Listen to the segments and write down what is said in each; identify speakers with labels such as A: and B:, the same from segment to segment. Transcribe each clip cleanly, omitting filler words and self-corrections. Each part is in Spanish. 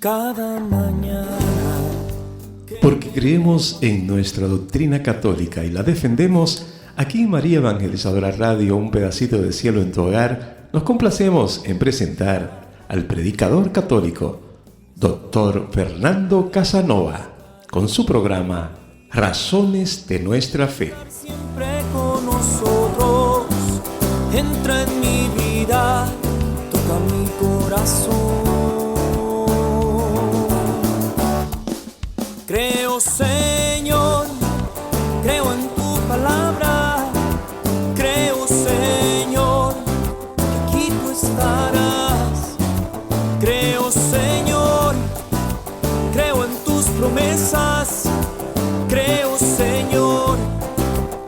A: cada mañana.
B: Porque creemos en nuestra doctrina católica y la defendemos, aquí en María Evangelizadora Radio, un pedacito de cielo en tu hogar, nos complacemos en presentar al predicador católico, Dr. Fernando Casanova, con su programa Razones de Nuestra Fe.
A: Siempre con nosotros, entra en mi vida, toca mi corazón. Creo, Señor, creo en tu palabra. Creo, Señor, que aquí tú estarás. Creo, Señor, creo en tus promesas. Creo, Señor,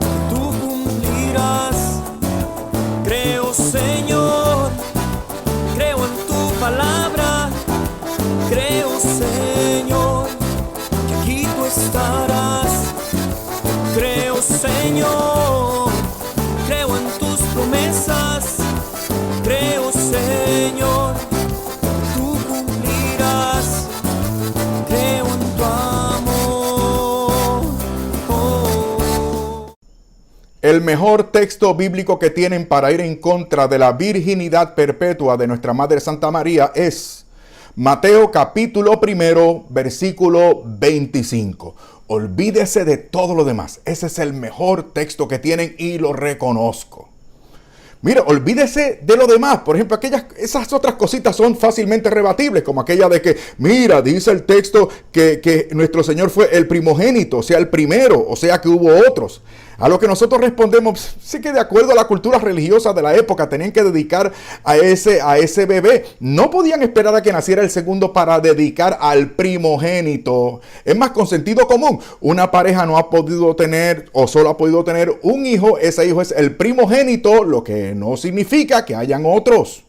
A: que tú cumplirás. Creo, Señor, creo en tu palabra. Creo, Señor, que aquí tú estarás. Creo, Señor, creo en tus promesas. Creo, Señor, tú cumplirás. Creo en tu amor.
C: El mejor texto bíblico que tienen para ir en contra de la virginidad perpetua de nuestra Madre Santa María es Mateo capítulo 1, versículo 25. Olvídese de todo lo demás. Ese es el mejor texto que tienen y lo reconozco. Mira, olvídese de lo demás. Por ejemplo, esas otras cositas son fácilmente rebatibles, como aquella de que, mira, dice el texto que nuestro Señor fue el primogénito, o sea, el primero, o sea, que hubo otros. A lo que nosotros respondemos, sí que de acuerdo a la cultura religiosa de la época, tenían que dedicar a ese bebé. No podían esperar a que naciera el segundo para dedicar al primogénito. Es más, con sentido común, una pareja no ha podido tener o solo ha podido tener un hijo, ese hijo es el primogénito, lo que no significa que hayan otros.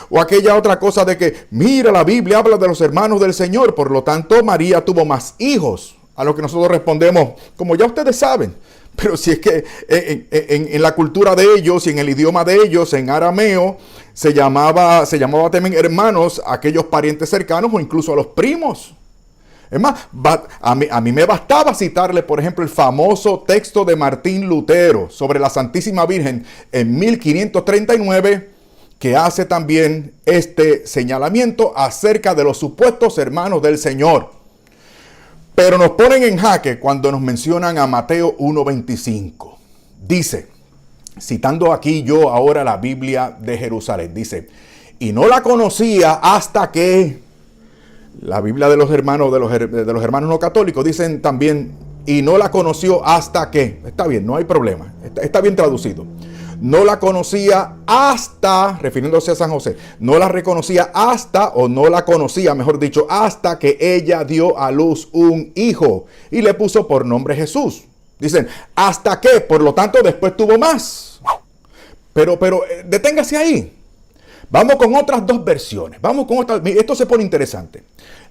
C: O aquella otra cosa de que, mira, la Biblia habla de los hermanos del Señor, por lo tanto María tuvo más hijos. A lo que nosotros respondemos, como ya ustedes saben, pero si es que en la cultura de ellos y en el idioma de ellos, en arameo, se llamaba también hermanos a aquellos parientes cercanos o incluso a los primos. Es más, a mí me bastaba citarle, por ejemplo, el famoso texto de Martín Lutero sobre la Santísima Virgen en 1539, que hace también este señalamiento acerca de los supuestos hermanos del Señor. Pero nos ponen en jaque cuando nos mencionan a Mateo 1:25. Dice, citando aquí yo ahora la Biblia de Jerusalén, dice, y no la conocía hasta que, la Biblia de los hermanos no católicos dicen también, y no la conoció hasta que, está bien, no hay problema, está bien traducido. No la conocía hasta, refiriéndose a San José, no la reconocía hasta, o no la conocía, mejor dicho, hasta que ella dio a luz un hijo y le puso por nombre Jesús. Dicen, ¿hasta qué? Por lo tanto, después tuvo más. Pero deténgase ahí. Vamos con otras dos versiones. Esto se pone interesante.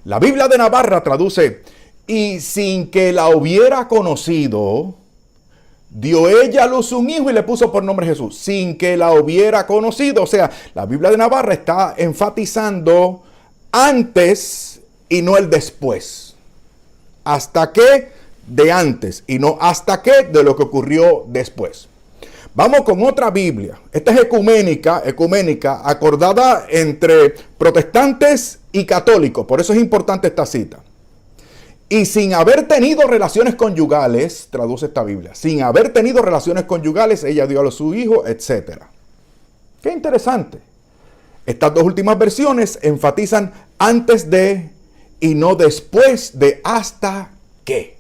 C: La Biblia de Navarra traduce, y sin que la hubiera conocido, dio ella a luz un hijo y le puso por nombre Jesús, sin que la hubiera conocido. O sea, la Biblia de Navarra está enfatizando antes y no el después. Hasta que de antes y no hasta que de lo que ocurrió después. Vamos con otra Biblia. Esta es ecuménica, acordada entre protestantes y católicos. Por eso es importante esta cita. Y sin haber tenido relaciones conyugales, traduce esta Biblia, sin haber tenido relaciones conyugales, ella dio a su hijo, etc. Qué interesante. Estas dos últimas versiones enfatizan antes de y no después de hasta que.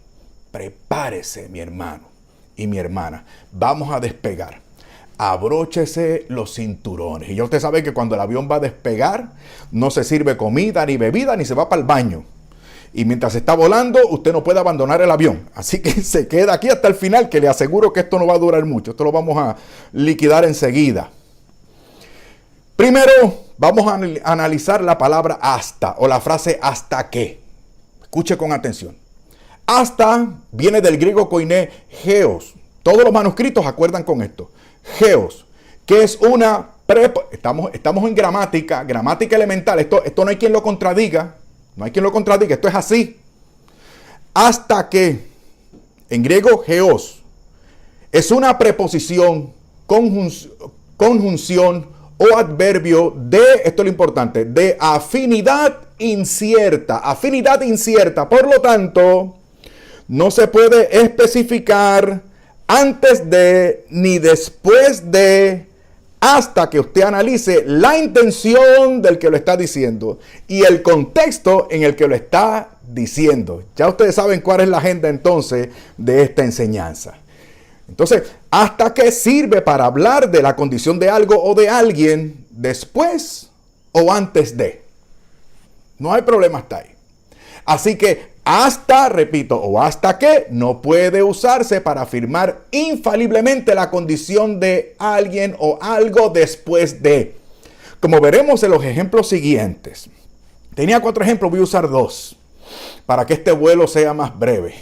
C: Prepárese, mi hermano y mi hermana. Vamos a despegar. Abróchese los cinturones. Y ya usted sabe que cuando el avión va a despegar, no se sirve comida ni bebida ni se va para el baño. Y mientras está volando, usted no puede abandonar el avión. Así que se queda aquí hasta el final, que le aseguro que esto no va a durar mucho. Esto lo vamos a liquidar enseguida. Primero, vamos a analizar la palabra hasta o la frase hasta que. Escuche con atención. Hasta viene del griego koiné geos. Todos los manuscritos acuerdan con esto. Geos, que es una estamos en gramática elemental. Esto no hay quien lo contradiga. No hay quien lo contradiga, esto es así. Hasta que, en griego, geos, es una preposición, conjunción o adverbio de, esto es lo importante, de afinidad incierta. Afinidad incierta. Por lo tanto, no se puede especificar antes de ni después de, hasta que usted analice la intención del que lo está diciendo y el contexto en el que lo está diciendo. Ya ustedes saben cuál es la agenda entonces de esta enseñanza. Entonces, hasta que sirve para hablar de la condición de algo o de alguien después o antes de. No hay problema hasta ahí. Así que hasta, repito, o hasta que no puede usarse para afirmar infaliblemente la condición de alguien o algo después de. Como veremos en los ejemplos siguientes. Tenía 4 ejemplos, voy a usar 2 para que este vuelo sea más breve.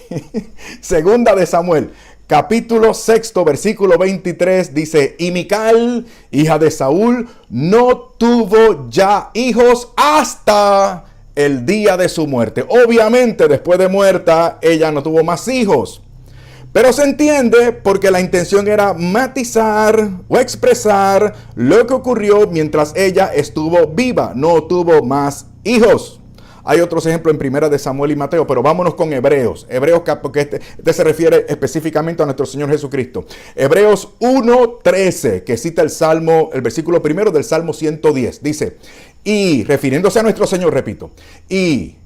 C: Segunda de Samuel, capítulo 6, versículo 23, dice: y Mical, hija de Saúl, no tuvo ya hijos hasta el día de su muerte. Obviamente, después de muerta, ella no tuvo más hijos. Pero se entiende porque la intención era matizar o expresar lo que ocurrió mientras ella estuvo viva. No tuvo más hijos. Hay otros ejemplos en Primera de Samuel y Mateo, pero vámonos con Hebreos. Hebreos, porque este se refiere específicamente a nuestro Señor Jesucristo. Hebreos 1:13, que cita el versículo primero del Salmo 110. Dice: y, refiriéndose a nuestro Señor, repito, y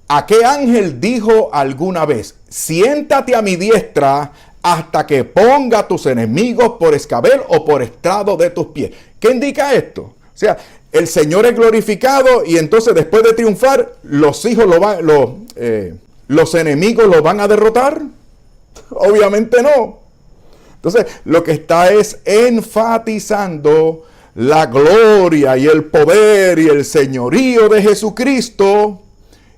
C: ¿a qué ángel dijo alguna vez: siéntate a mi diestra hasta que ponga a tus enemigos por escabel o por estrado de tus pies? ¿Qué indica esto? O sea, el Señor es glorificado y entonces después de triunfar, los enemigos lo van a derrotar. Obviamente no. Entonces, lo que está es enfatizando la gloria y el poder y el señorío de Jesucristo.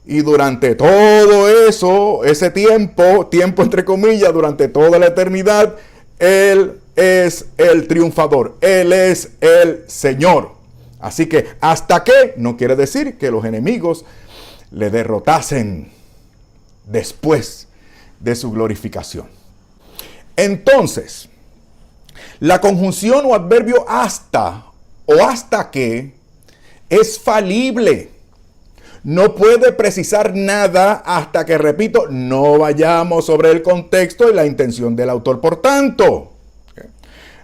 C: Y durante todo eso, ese tiempo entre comillas, durante toda la eternidad, Él es el triunfador. Él es el Señor. Así que hasta que no quiere decir que los enemigos le derrotasen después de su glorificación. Entonces, la conjunción o adverbio hasta o hasta que es falible. No puede precisar nada hasta que, repito, no vayamos sobre el contexto y la intención del autor. Por tanto,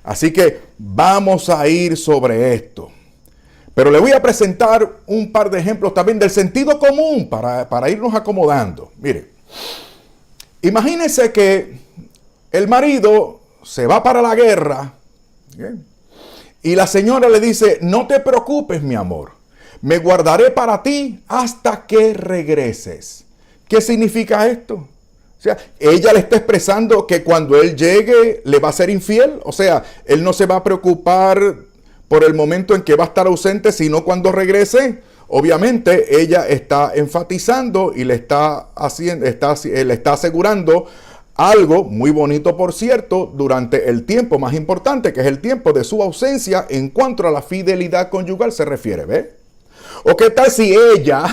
C: así que vamos a ir sobre esto. Pero le voy a presentar un par de ejemplos también del sentido común para irnos acomodando. Mire, imagínense que el marido se va para la guerra, ¿bien?, y la señora le dice: no te preocupes, mi amor, me guardaré para ti hasta que regreses. ¿Qué significa esto? O sea, ella le está expresando que cuando él llegue le va a ser infiel. O sea, él no se va a preocupar por el momento en que va a estar ausente, sino cuando regrese. Obviamente ella está enfatizando y le está asegurando algo muy bonito, por cierto, durante el tiempo más importante, que es el tiempo de su ausencia en cuanto a la fidelidad conyugal se refiere, ¿ve? ¿O qué tal si ella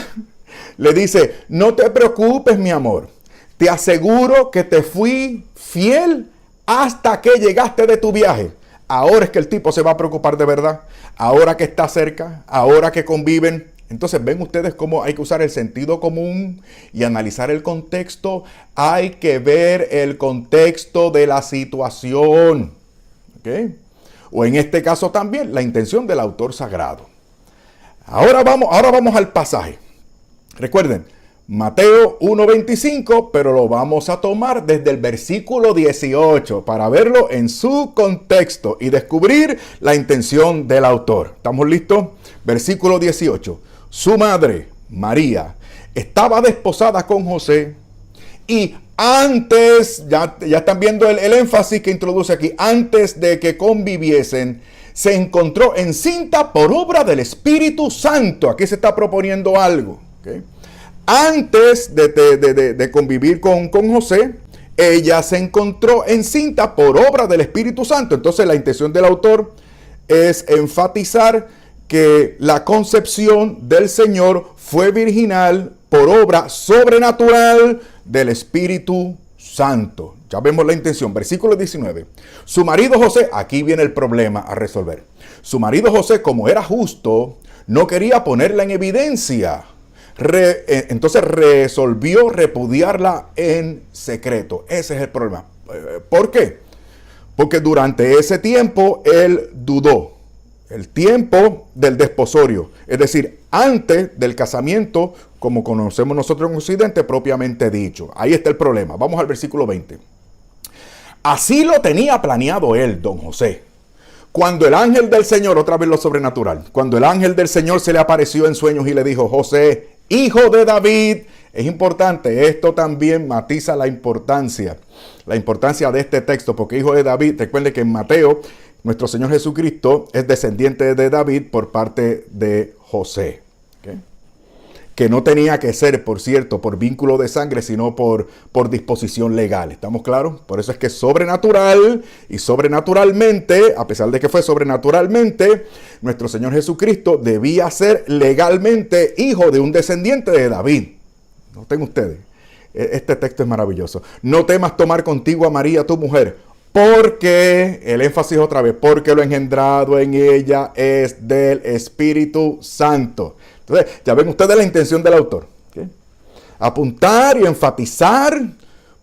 C: le dice: no te preocupes, mi amor, te aseguro que te fui fiel hasta que llegaste de tu viaje? Ahora es que el tipo se va a preocupar de verdad, ahora que está cerca, ahora que conviven. Entonces, ven ustedes cómo hay que usar el sentido común y analizar el contexto. Hay que ver el contexto de la situación, ¿ok? O en este caso también la intención del autor sagrado. Ahora vamos al pasaje. Recuerden, Mateo 1:25, pero lo vamos a tomar desde el versículo 18 para verlo en su contexto y descubrir la intención del autor. ¿Estamos listos? Versículo 18. Su madre, María, estaba desposada con José y antes, ya están viendo el énfasis que introduce aquí, antes de que conviviesen, se encontró encinta por obra del Espíritu Santo. Aquí se está proponiendo algo, ¿okay? Antes de convivir con José, ella se encontró encinta por obra del Espíritu Santo. Entonces la intención del autor es enfatizar que la concepción del Señor fue virginal por obra sobrenatural del Espíritu Santo. Ya vemos la intención. Versículo 19. Su marido José, aquí viene el problema a resolver. Su marido José, como era justo, no quería ponerla en evidencia. Entonces resolvió repudiarla en secreto. Ese es el problema. ¿Por qué? Porque durante ese tiempo él dudó. El tiempo del desposorio, es decir, antes del casamiento, como conocemos nosotros en Occidente, propiamente dicho. Ahí está el problema. Vamos al versículo 20. Así lo tenía planeado él, don José. Cuando el ángel del Señor, otra vez lo sobrenatural, cuando el ángel del Señor se le apareció en sueños y le dijo, José, hijo de David, es importante, esto también matiza la importancia de este texto, porque hijo de David, recuerde que en Mateo, nuestro Señor Jesucristo es descendiente de David por parte de José. ¿Okay? Que no tenía que ser, por cierto, por vínculo de sangre, sino por disposición legal. ¿Estamos claros? Por eso es que es sobrenatural y sobrenaturalmente, a pesar de que fue sobrenaturalmente, nuestro Señor Jesucristo debía ser legalmente hijo de un descendiente de David. Noten ustedes, este texto es maravilloso. No temas tomar contigo a María, tu mujer, porque, el énfasis otra vez, porque lo engendrado en ella es del Espíritu Santo. Entonces, ya ven ustedes la intención del autor. ¿Okay? Apuntar y enfatizar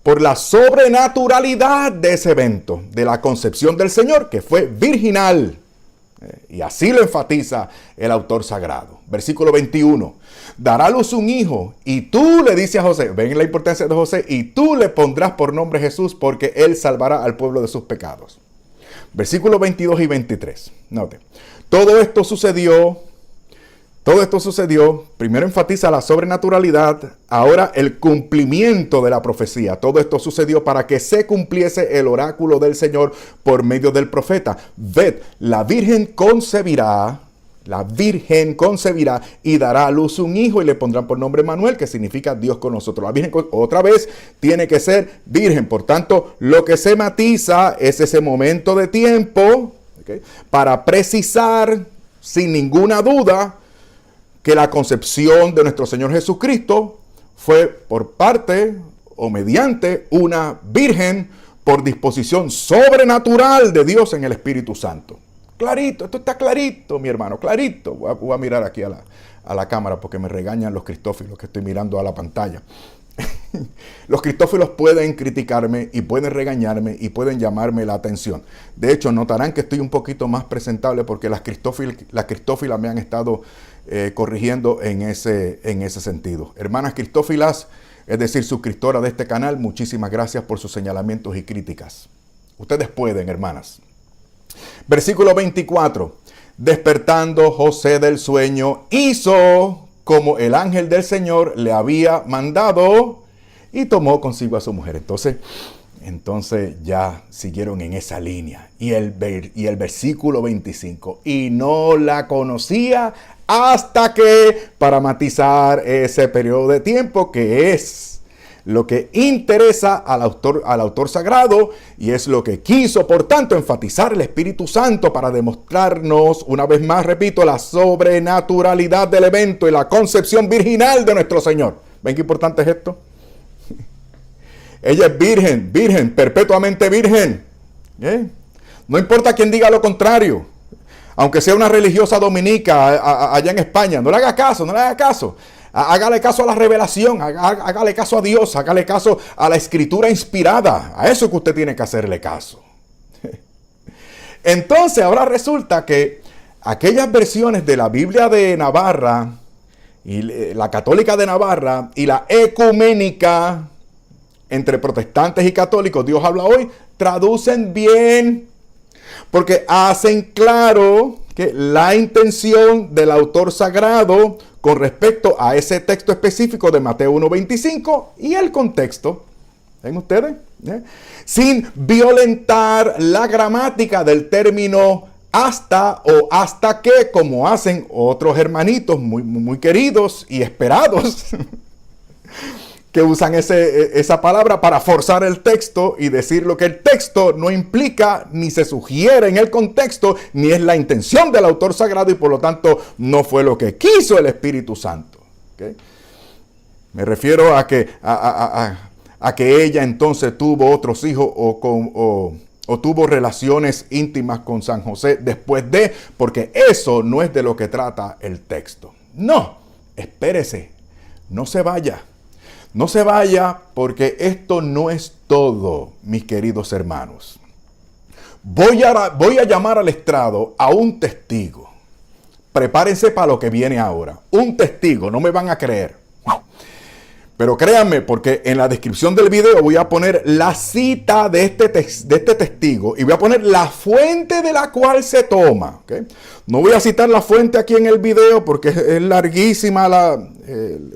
C: por la sobrenaturalidad de ese evento, de la concepción del Señor, que fue virginal. Y así lo enfatiza el autor sagrado. Versículo 21. Dará a luz un hijo y tú le dices a José, ven la importancia de José, y tú le pondrás por nombre Jesús porque él salvará al pueblo de sus pecados. Versículos 22 y 23. Note, todo esto sucedió, primero enfatiza la sobrenaturalidad, ahora el cumplimiento de la profecía. Todo esto sucedió para que se cumpliese el oráculo del Señor por medio del profeta. Ved, la Virgen concebirá y dará a luz un hijo y le pondrán por nombre Manuel, que significa Dios con nosotros. La Virgen otra vez tiene que ser virgen. Por tanto, lo que se matiza es ese momento de tiempo, ¿okay?, para precisar sin ninguna duda que la concepción de nuestro Señor Jesucristo fue por parte o mediante una virgen por disposición sobrenatural de Dios en el Espíritu Santo. Clarito, esto está clarito, mi hermano, clarito. Voy a mirar aquí a la cámara porque me regañan los cristófilos que estoy mirando a la pantalla. Los cristófilos pueden criticarme y pueden regañarme y pueden llamarme la atención. De hecho, notarán que estoy un poquito más presentable porque las cristófilas me han estado corrigiendo en ese sentido. Hermanas cristófilas, es decir, suscriptoras de este canal, muchísimas gracias por sus señalamientos y críticas. Ustedes pueden, hermanas. Versículo 24. Despertando José del sueño, hizo como el ángel del Señor le había mandado y tomó consigo a su mujer. Entonces ya siguieron en esa línea. Y el versículo 25. Y no la conocía hasta que, para matizar ese periodo de tiempo que es lo que interesa al autor sagrado, y es lo que quiso, por tanto, enfatizar el Espíritu Santo para demostrarnos, una vez más, repito, la sobrenaturalidad del evento y la concepción virginal de nuestro Señor. ¿Ven qué importante es esto? Ella es virgen, perpetuamente virgen. ¿Eh? No importa quién diga lo contrario. Aunque sea una religiosa dominica allá en España, no le haga caso. Hágale caso a la revelación, hágale caso a Dios, hágale caso a la escritura inspirada. A eso que usted tiene que hacerle caso. Entonces, ahora resulta que aquellas versiones de la Biblia de Navarra, y la católica de Navarra, y la ecuménica entre protestantes y católicos, Dios habla hoy, traducen bien, porque hacen claro que la intención del autor sagrado con respecto a ese texto específico de Mateo 1:25 y el contexto, ¿ven ustedes? Sin violentar la gramática del término hasta o hasta que, como hacen otros hermanitos muy queridos y esperados, que usan esa palabra para forzar el texto y decir lo que el texto no implica, ni se sugiere en el contexto, ni es la intención del autor sagrado y por lo tanto no fue lo que quiso el Espíritu Santo. ¿Okay? Me refiero a que ella entonces tuvo otros hijos o tuvo relaciones íntimas con San José después de, porque eso no es de lo que trata el texto. No, espérese, no se vaya. No se vaya porque esto no es todo, mis queridos hermanos. Voy a llamar al estrado a un testigo. Prepárense para lo que viene ahora. Un testigo, no me van a creer. Pero créanme, porque en la descripción del video voy a poner la cita de este testigo y voy a poner la fuente de la cual se toma. ¿Okay? No voy a citar la fuente aquí en el video porque es larguísima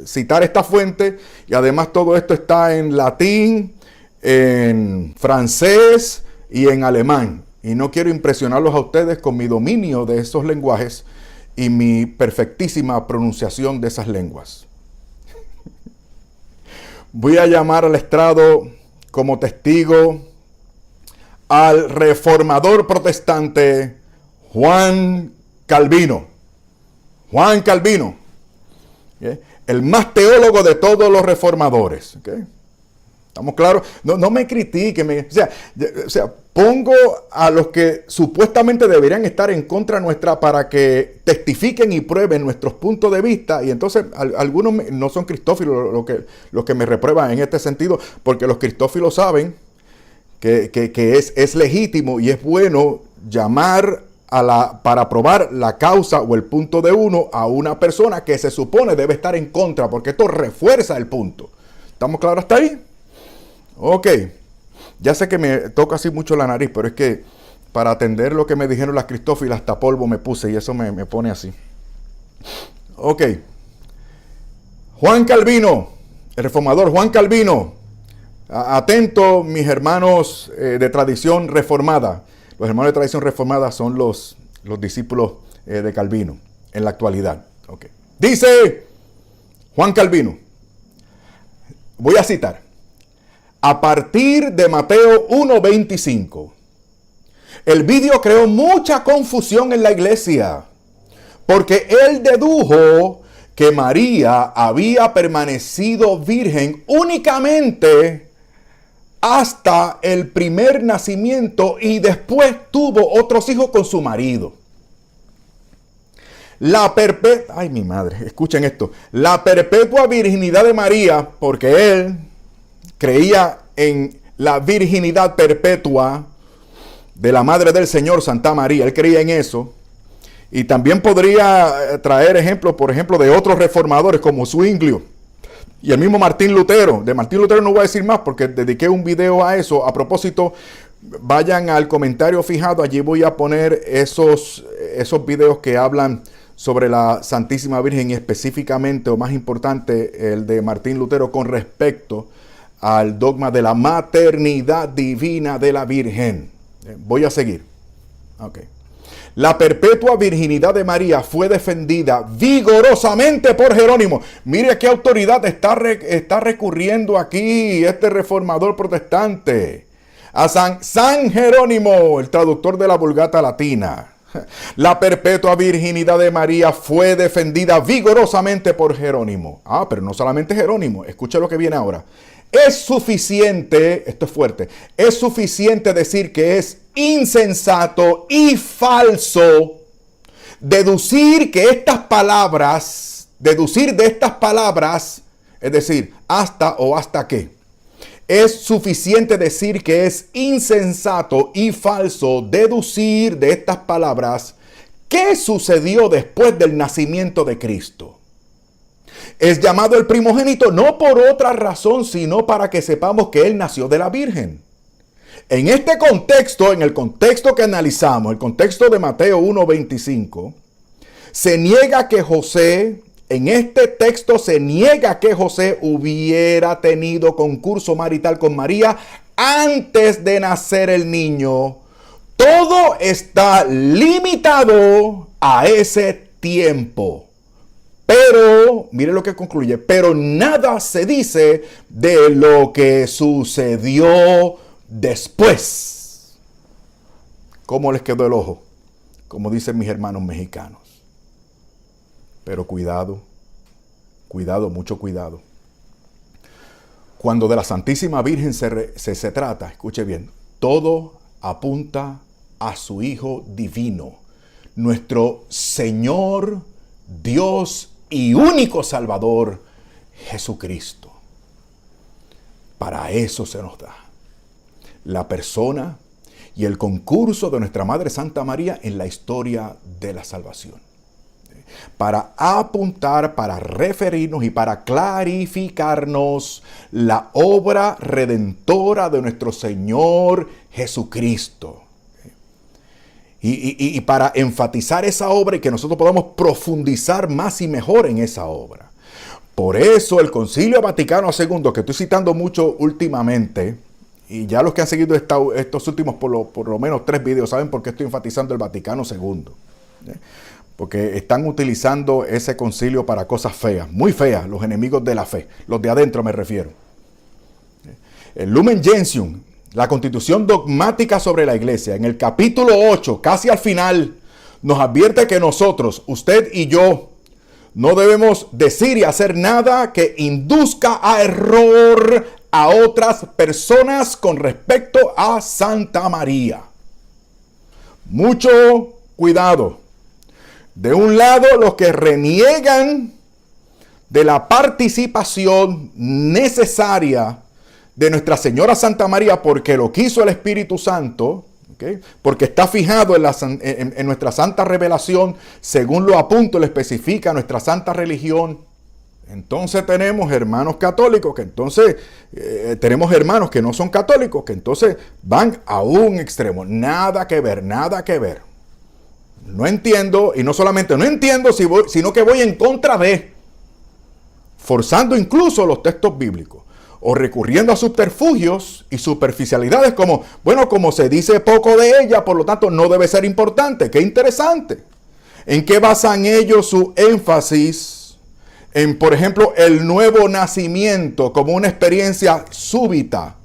C: citar esta fuente y además todo esto está en latín, en francés y en alemán. Y no quiero impresionarlos a ustedes con mi dominio de esos lenguajes y mi perfectísima pronunciación de esas lenguas. Voy a llamar al estrado como testigo al reformador protestante Juan Calvino. Juan Calvino, ¿okay? El más teólogo de todos los reformadores. ¿Okay? ¿Estamos claros? No me critiquen. O sea, pongo a los que supuestamente deberían estar en contra nuestra para que testifiquen y prueben nuestros puntos de vista. Y entonces algunos no son cristófilos los que me reprueban en este sentido, porque los cristófilos saben que es legítimo y es bueno llamar para probar la causa o el punto de uno a una persona que se supone debe estar en contra, porque esto refuerza el punto. ¿Estamos claros hasta ahí? Ok, ya sé que me toca así mucho la nariz, pero es que para atender lo que me dijeron las cristófilas hasta polvo me puse y eso me pone así. Ok, Juan Calvino, el reformador Juan Calvino, atento mis hermanos de tradición reformada. Los hermanos de tradición reformada son los discípulos de Calvino en la actualidad. Okay. Dice Juan Calvino, voy a citar. A partir de Mateo 1:25, el video creó mucha confusión en la iglesia, porque él dedujo que María había permanecido virgen únicamente hasta el primer nacimiento y después tuvo otros hijos con su marido. Escuchen esto. La perpetua virginidad de María, porque él creía en la virginidad perpetua de la Madre del Señor, Santa María. Él creía en eso. Y también podría traer ejemplos, por ejemplo, de otros reformadores como Zwinglio y el mismo Martín Lutero. De Martín Lutero no voy a decir más porque dediqué un video a eso. A propósito, vayan al comentario fijado. Allí voy a poner esos videos que hablan sobre la Santísima Virgen y específicamente, o más importante, el de Martín Lutero con respecto al dogma de la maternidad divina de la Virgen. Voy a seguir. Okay. La perpetua virginidad de María fue defendida vigorosamente por Jerónimo. Mire a qué autoridad está recurriendo aquí este reformador protestante. A San Jerónimo, el traductor de la Vulgata Latina. La perpetua virginidad de María fue defendida vigorosamente por Jerónimo. Pero no solamente Jerónimo. Escucha lo que viene ahora. Es suficiente, esto es fuerte, es suficiente decir que es insensato y falso deducir de estas palabras, es decir, hasta o hasta qué. Es suficiente decir que es insensato y falso deducir de estas palabras qué sucedió después del nacimiento de Cristo. Es llamado el primogénito no por otra razón, sino para que sepamos que él nació de la Virgen. En este contexto, en el contexto que analizamos, el contexto de Mateo 1:25, se niega que José, en este texto se niega que José hubiera tenido concurso marital con María antes de nacer el niño. Todo está limitado a ese tiempo. Pero, mire lo que concluye, pero nada se dice de lo que sucedió después. ¿Cómo les quedó el ojo? Como dicen mis hermanos mexicanos. Pero cuidado, cuidado, mucho cuidado. Cuando de la Santísima Virgen se trata, escuche bien, todo apunta a su Hijo Divino, nuestro Señor, Dios y único Salvador, Jesucristo. Para eso se nos da la persona y el concurso de nuestra Madre Santa María en la historia de la salvación. Para apuntar, para referirnos y para clarificarnos la obra redentora de nuestro Señor Jesucristo. Y para enfatizar esa obra y que nosotros podamos profundizar más y mejor en esa obra. Por eso el Concilio Vaticano II, que estoy citando mucho últimamente, y ya los que han seguido estos últimos por lo menos 3 videos saben por qué estoy enfatizando el Vaticano II. Porque están utilizando ese concilio para cosas feas, muy feas, los enemigos de la fe, los de adentro me refiero. El Lumen Gentium, la Constitución dogmática sobre la Iglesia, en el capítulo 8, casi al final, nos advierte que nosotros, usted y yo, no debemos decir y hacer nada que induzca a error a otras personas con respecto a Santa María. Mucho cuidado. De un lado, los que reniegan de la participación necesaria de Nuestra Señora Santa María porque lo quiso el Espíritu Santo, ¿okay? Porque está fijado en nuestra santa revelación, según lo apunta y lo especifica nuestra santa religión. Entonces tenemos hermanos católicos que entonces, tenemos hermanos que no son católicos, que entonces van a un extremo. Nada que ver, nada que ver. No entiendo, y no solamente no entiendo, sino que voy en contra de, forzando incluso los textos bíblicos, o recurriendo a subterfugios y superficialidades como, bueno, como se dice poco de ella, por lo tanto no debe ser importante. ¡Qué interesante! ¿En qué basan ellos su énfasis en, por ejemplo, el nuevo nacimiento como una experiencia súbita,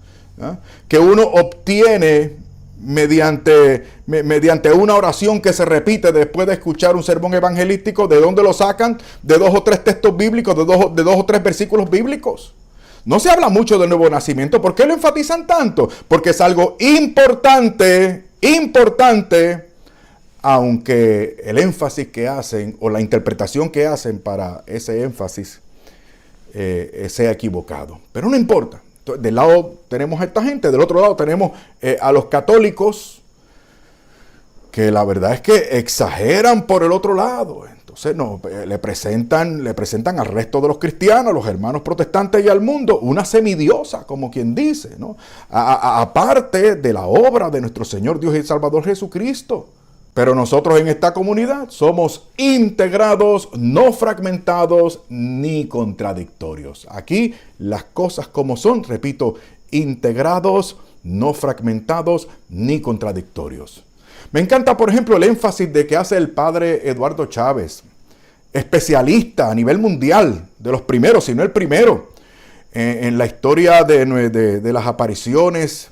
C: que uno obtiene mediante una oración que se repite después de escuchar un sermón evangelístico? ¿De dónde lo sacan? De 2 o 3 textos bíblicos, de dos o tres versículos bíblicos. No se habla mucho del nuevo nacimiento. ¿Por qué lo enfatizan tanto? Porque es algo importante, aunque el énfasis que hacen o la interpretación que hacen para ese énfasis sea equivocado. Pero no importa. Del lado tenemos a esta gente, del otro lado tenemos a los católicos, que la verdad es que exageran por el otro lado. Entonces le presentan al resto de los cristianos, a los hermanos protestantes y al mundo, una semidiosa, como quien dice, ¿no? Aparte de la obra de nuestro Señor Dios y Salvador Jesucristo. Pero nosotros en esta comunidad somos integrados, no fragmentados ni contradictorios. Aquí las cosas como son, repito, integrados, no fragmentados ni contradictorios. Me encanta, por ejemplo, el énfasis de que hace el padre Eduardo Chávez, especialista a nivel mundial, de los primeros, si no el primero, en la historia de las apariciones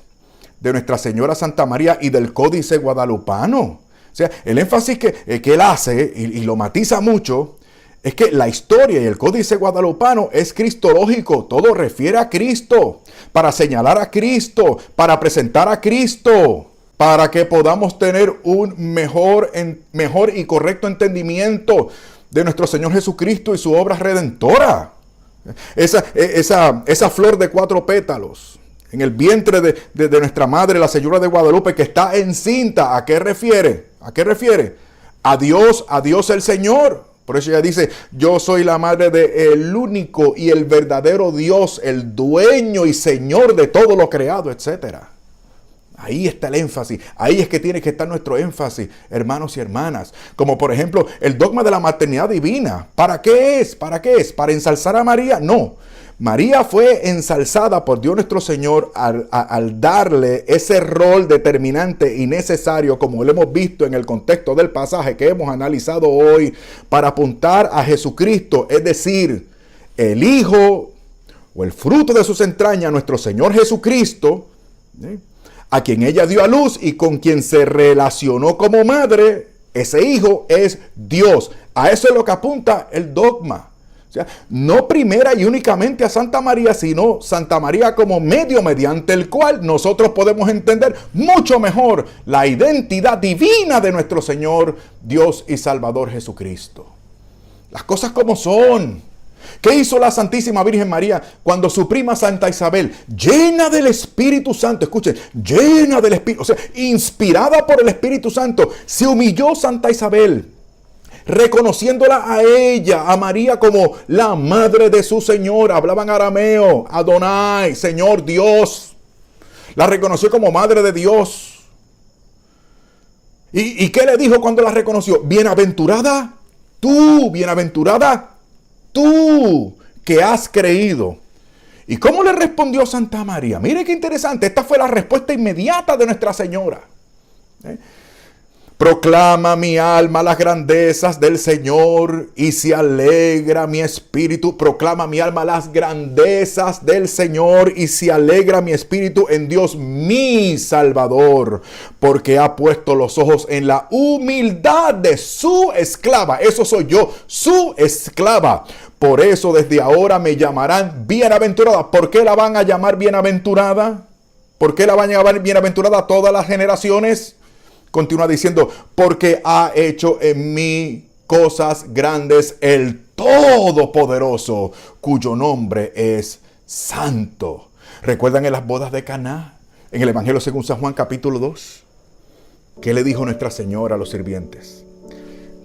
C: de Nuestra Señora Santa María y del Códice Guadalupano. O sea, el énfasis que él hace, y lo matiza mucho, es que la historia y el Códice Guadalupano es cristológico. Todo refiere a Cristo, para señalar a Cristo, para presentar a Cristo, para que podamos tener un mejor y correcto entendimiento de nuestro Señor Jesucristo y su obra redentora. Esa flor de 4 pétalos en el vientre de nuestra Madre, la Señora de Guadalupe, que está encinta, ¿a qué refiere? ¿A qué refiere? A Dios el Señor. Por eso ella dice, yo soy la madre del único y el verdadero Dios, el dueño y Señor de todo lo creado, etc. Ahí está el énfasis. Ahí es que tiene que estar nuestro énfasis, hermanos y hermanas. Como por ejemplo, el dogma de la maternidad divina. ¿Para qué es? ¿Para qué es? ¿Para ensalzar a María? No. María fue ensalzada por Dios nuestro Señor al darle ese rol determinante y necesario, como lo hemos visto en el contexto del pasaje que hemos analizado hoy, para apuntar a Jesucristo, es decir, el Hijo o el fruto de sus entrañas, nuestro Señor Jesucristo, a quien ella dio a luz y con quien se relacionó como madre. Ese Hijo es Dios. A eso es lo que apunta el dogma. O sea, no primera y únicamente a Santa María, sino Santa María como medio mediante el cual nosotros podemos entender mucho mejor la identidad divina de nuestro Señor, Dios y Salvador Jesucristo. Las cosas como son. ¿Qué hizo la Santísima Virgen María cuando su prima Santa Isabel, llena del Espíritu Santo, escuchen, llena del Espíritu, o sea, inspirada por el Espíritu Santo, se humilló Santa Isabel, reconociéndola a ella, a María, como la madre de su Señor? Hablaban arameo, Adonai, Señor Dios. La reconoció como madre de Dios. ¿Y qué le dijo cuando la reconoció? Bienaventurada tú, que has creído. ¿Y cómo le respondió Santa María? Mire qué interesante. Esta fue la respuesta inmediata de Nuestra Señora. Proclama mi alma las grandezas del Señor y se alegra mi espíritu. Proclama mi alma las grandezas del Señor y se alegra mi espíritu en Dios mi Salvador, porque ha puesto los ojos en la humildad de su esclava. Eso soy yo, su esclava. Por eso desde ahora me llamarán bienaventurada. ¿Por qué la van a llamar bienaventurada? ¿Por qué la van a llamar bienaventurada a todas las generaciones? Continúa diciendo, porque ha hecho en mí cosas grandes el Todopoderoso, cuyo nombre es Santo. ¿Recuerdan en las bodas de Caná? En el Evangelio según San Juan capítulo 2. ¿Qué le dijo Nuestra Señora a los sirvientes?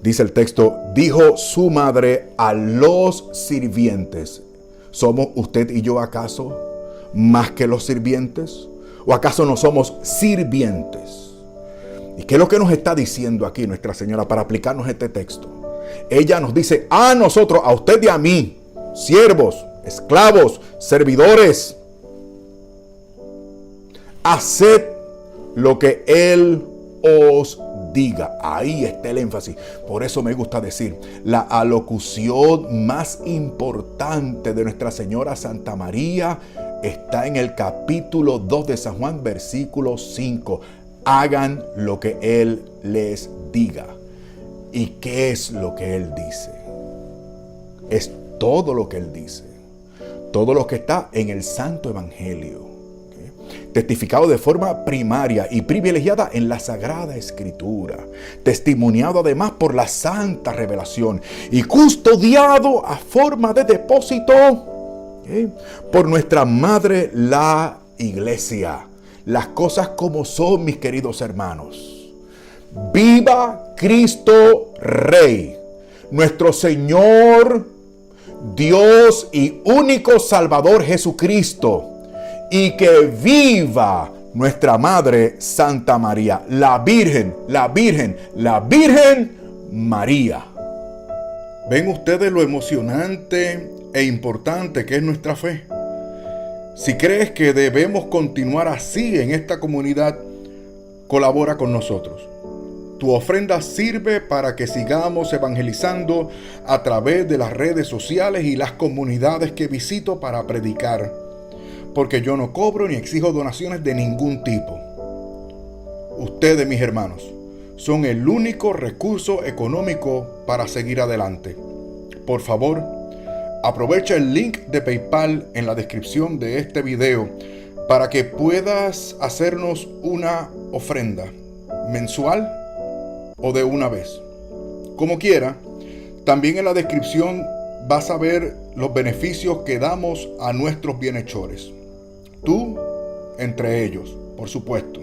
C: Dice el texto, dijo su madre a los sirvientes, ¿somos usted y yo acaso más que los sirvientes? ¿O acaso no somos sirvientes? ¿Y qué es lo que nos está diciendo aquí Nuestra Señora para aplicarnos este texto? Ella nos dice a nosotros, a usted y a mí, siervos, esclavos, servidores, haced lo que Él os diga. Ahí está el énfasis. Por eso me gusta decir, la alocución más importante de Nuestra Señora Santa María está en el capítulo 2 de San Juan, versículo 5. Hagan lo que Él les diga. ¿Y qué es lo que Él dice? Es todo lo que Él dice. Todo lo que está en el Santo Evangelio. Testificado de forma primaria y privilegiada en la Sagrada Escritura. Testimoniado además por la Santa Revelación. Y custodiado a forma de depósito por nuestra Madre la Iglesia. Las cosas como son, mis queridos hermanos. Viva Cristo Rey, nuestro Señor, Dios y único Salvador Jesucristo. Y que viva nuestra Madre Santa María, la Virgen María. ¿Ven ustedes lo emocionante e importante que es nuestra fe? Si crees que debemos continuar así en esta comunidad, colabora con nosotros. Tu ofrenda sirve para que sigamos evangelizando a través de las redes sociales y las comunidades que visito para predicar. Porque yo no cobro ni exijo donaciones de ningún tipo. Ustedes, mis hermanos, son el único recurso económico para seguir adelante. Por favor, aprovecha el link de PayPal en la descripción de este video para que puedas hacernos una ofrenda mensual o de una vez. Como quiera, también en la descripción vas a ver los beneficios que damos a nuestros bienhechores. Tú entre ellos, por supuesto.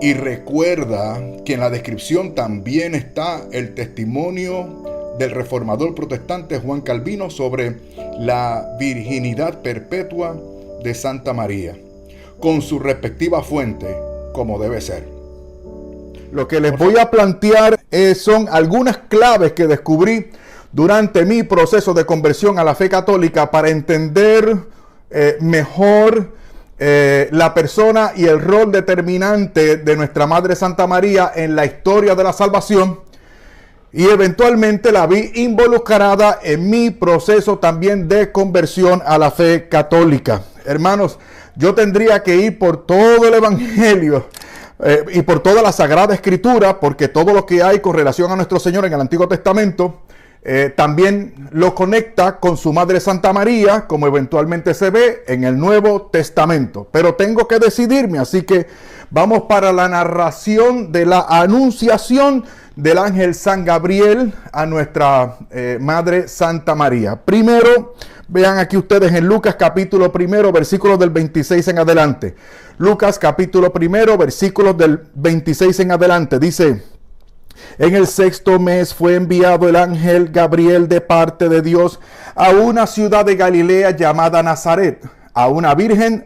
C: Y recuerda que en la descripción también está el testimonio del reformador protestante Juan Calvino sobre la virginidad perpetua de Santa María, con su respectiva fuente, como debe ser. Lo que les voy a plantear son algunas claves que descubrí durante mi proceso de conversión a la fe católica para entender mejor la persona y el rol determinante de nuestra Madre Santa María en la historia de la salvación, y eventualmente la vi involucrada en mi proceso también de conversión a la fe católica. Hermanos, yo tendría que ir por todo el Evangelio y por toda la Sagrada Escritura, porque todo lo que hay con relación a nuestro Señor en el Antiguo Testamento también lo conecta con su Madre Santa María, como eventualmente se ve en el Nuevo Testamento. Pero tengo que decidirme, así que vamos para la narración de la anunciación del ángel San Gabriel a nuestra Madre Santa María. Primero, vean aquí ustedes en Lucas capítulo 1, versículos del 26 en adelante. Lucas capítulo 1, versículos del 26 en adelante, dice: en el 6º mes fue enviado el ángel Gabriel de parte de Dios a una ciudad de Galilea llamada Nazaret, a una virgen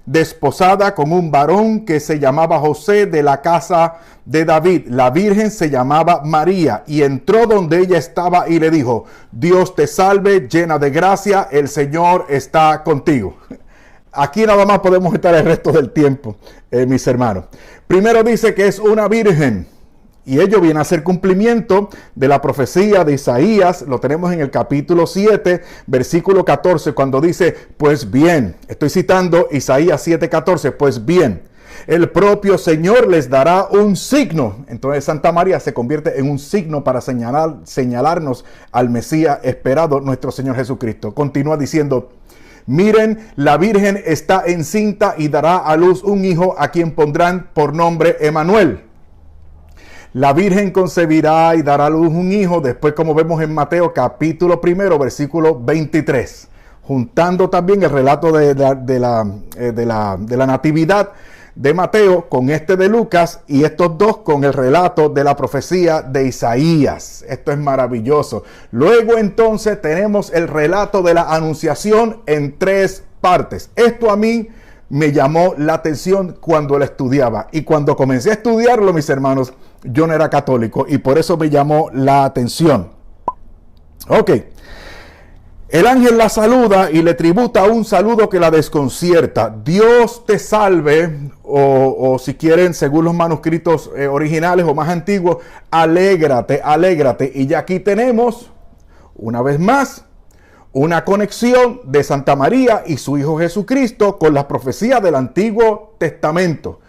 C: desposada con un varón que se llamaba José, de la casa de David. La virgen se llamaba María, y entró donde ella estaba y le dijo: Dios te salve, llena de gracia, el Señor está contigo. Aquí nada más podemos estar el resto del tiempo, mis hermanos. Primero dice que es una virgen, y ello viene a ser cumplimiento de la profecía de Isaías. Lo tenemos en el capítulo 7, versículo 14, cuando dice: pues bien, estoy citando Isaías 7:14, pues bien, el propio Señor les dará un signo. Entonces Santa María se convierte en un signo para señalarnos al Mesías esperado, nuestro Señor Jesucristo. Continúa diciendo: miren, la Virgen está encinta y dará a luz un hijo, a quien pondrán por nombre Emmanuel. La Virgen concebirá y dará a luz un hijo. Después, como vemos en Mateo capítulo 1, versículo 23, juntando también el relato de la natividad de Mateo con este de Lucas, y estos dos con el relato de la profecía de Isaías. Esto es maravilloso. Luego entonces tenemos el relato de la anunciación en 3 partes. Esto a mí me llamó la atención cuando la estudiaba, y cuando comencé a estudiarlo, mis hermanos, yo no era católico, y por eso me llamó la atención. Ok. El ángel la saluda y le tributa un saludo que la desconcierta. Dios te salve, o si quieren, según los manuscritos originales o más antiguos, alégrate, alégrate. Y ya aquí tenemos, una vez más, una conexión de Santa María y su Hijo Jesucristo con las profecías del Antiguo Testamento.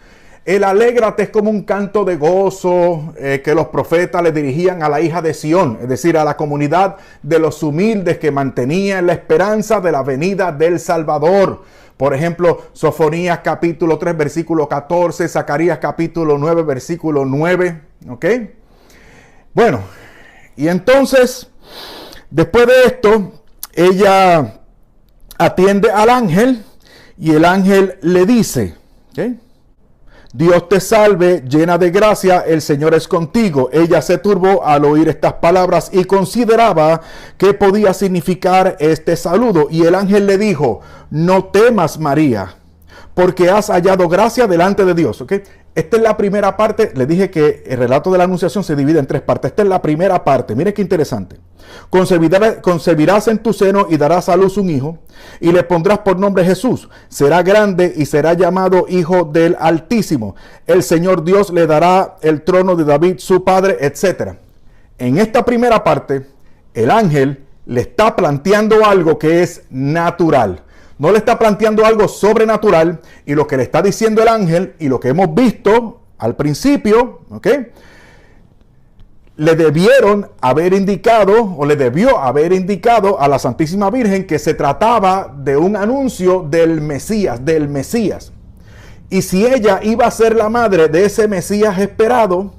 C: El alégrate es como un canto de gozo que los profetas le dirigían a la hija de Sión, es decir, a la comunidad de los humildes que mantenían la esperanza de la venida del Salvador. Por ejemplo, Sofonías capítulo 3, versículo 14, Zacarías capítulo 9, versículo 9, ¿ok? Bueno, y entonces, después de esto, ella atiende al ángel, y el ángel le dice, ¿ok? Dios te salve, llena de gracia, el Señor es contigo. Ella se turbó al oír estas palabras y consideraba qué podía significar este saludo. Y el ángel le dijo: no temas, María, porque has hallado gracia delante de Dios. ¿Okay? Esta es la primera parte. Le dije que el relato de la anunciación se divide en 3 partes. Esta es la primera parte. Mire qué interesante. Concebirás en tu seno y darás a luz un hijo, y le pondrás por nombre Jesús. Será grande y será llamado Hijo del Altísimo. El Señor Dios le dará el trono de David su padre, etc. En esta primera parte, el ángel le está planteando algo que es natural. No le está planteando algo sobrenatural, y lo que le está diciendo el ángel, y lo que hemos visto al principio, ¿ok? Le debieron haber indicado, o le debió haber indicado a la Santísima Virgen que se trataba de un anuncio del Mesías, Y si ella iba a ser la madre de ese Mesías esperado,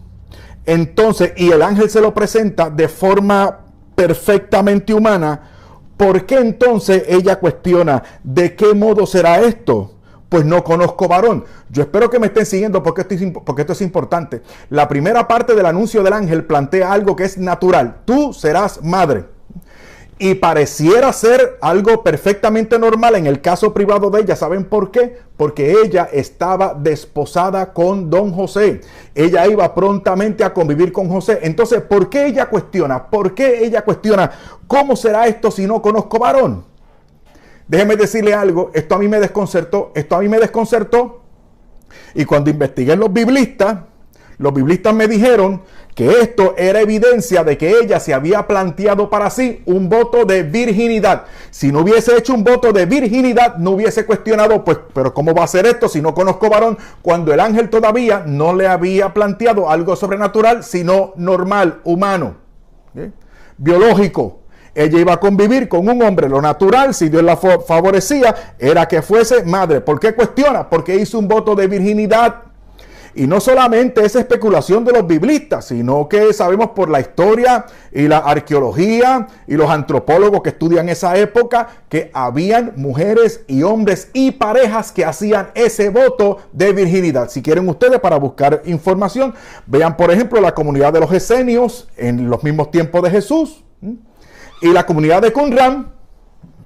C: entonces, y el ángel se lo presenta de forma perfectamente humana, ¿por qué entonces ella cuestiona de qué modo será esto? Pues no conozco varón. Yo espero que me estén siguiendo porque esto es importante. La primera parte del anuncio del ángel plantea algo que es natural. Tú serás madre. y pareciera ser algo perfectamente normal en el caso privado de ella. ¿Saben por qué? Porque ella estaba desposada con don José. Ella iba prontamente a convivir con José. Entonces, ¿por qué ella cuestiona? ¿Por qué ella cuestiona? ¿Cómo será esto si no conozco varón? Déjeme decirle algo. Esto a mí me desconcertó. Y cuando investigué los biblistas me dijeron que esto era evidencia de que ella se había planteado para sí un voto de virginidad. Si no hubiese hecho un voto de virginidad, no hubiese cuestionado, pues, pero ¿cómo va a ser esto si no conozco varón? Cuando el ángel todavía no le había planteado algo sobrenatural, sino normal, humano, biológico. Ella iba a convivir con un hombre. Lo natural, si Dios la favorecía, era que fuese madre. ¿Por qué cuestiona? Porque hizo un voto de virginidad. Y no solamente es especulación de los biblistas, sino que sabemos por la historia y la arqueología y los antropólogos que estudian esa época que habían mujeres y hombres y parejas que hacían ese voto de virginidad. Si quieren ustedes, para buscar información, vean por ejemplo la comunidad de los esenios en los mismos tiempos de Jesús y la comunidad de Qumran,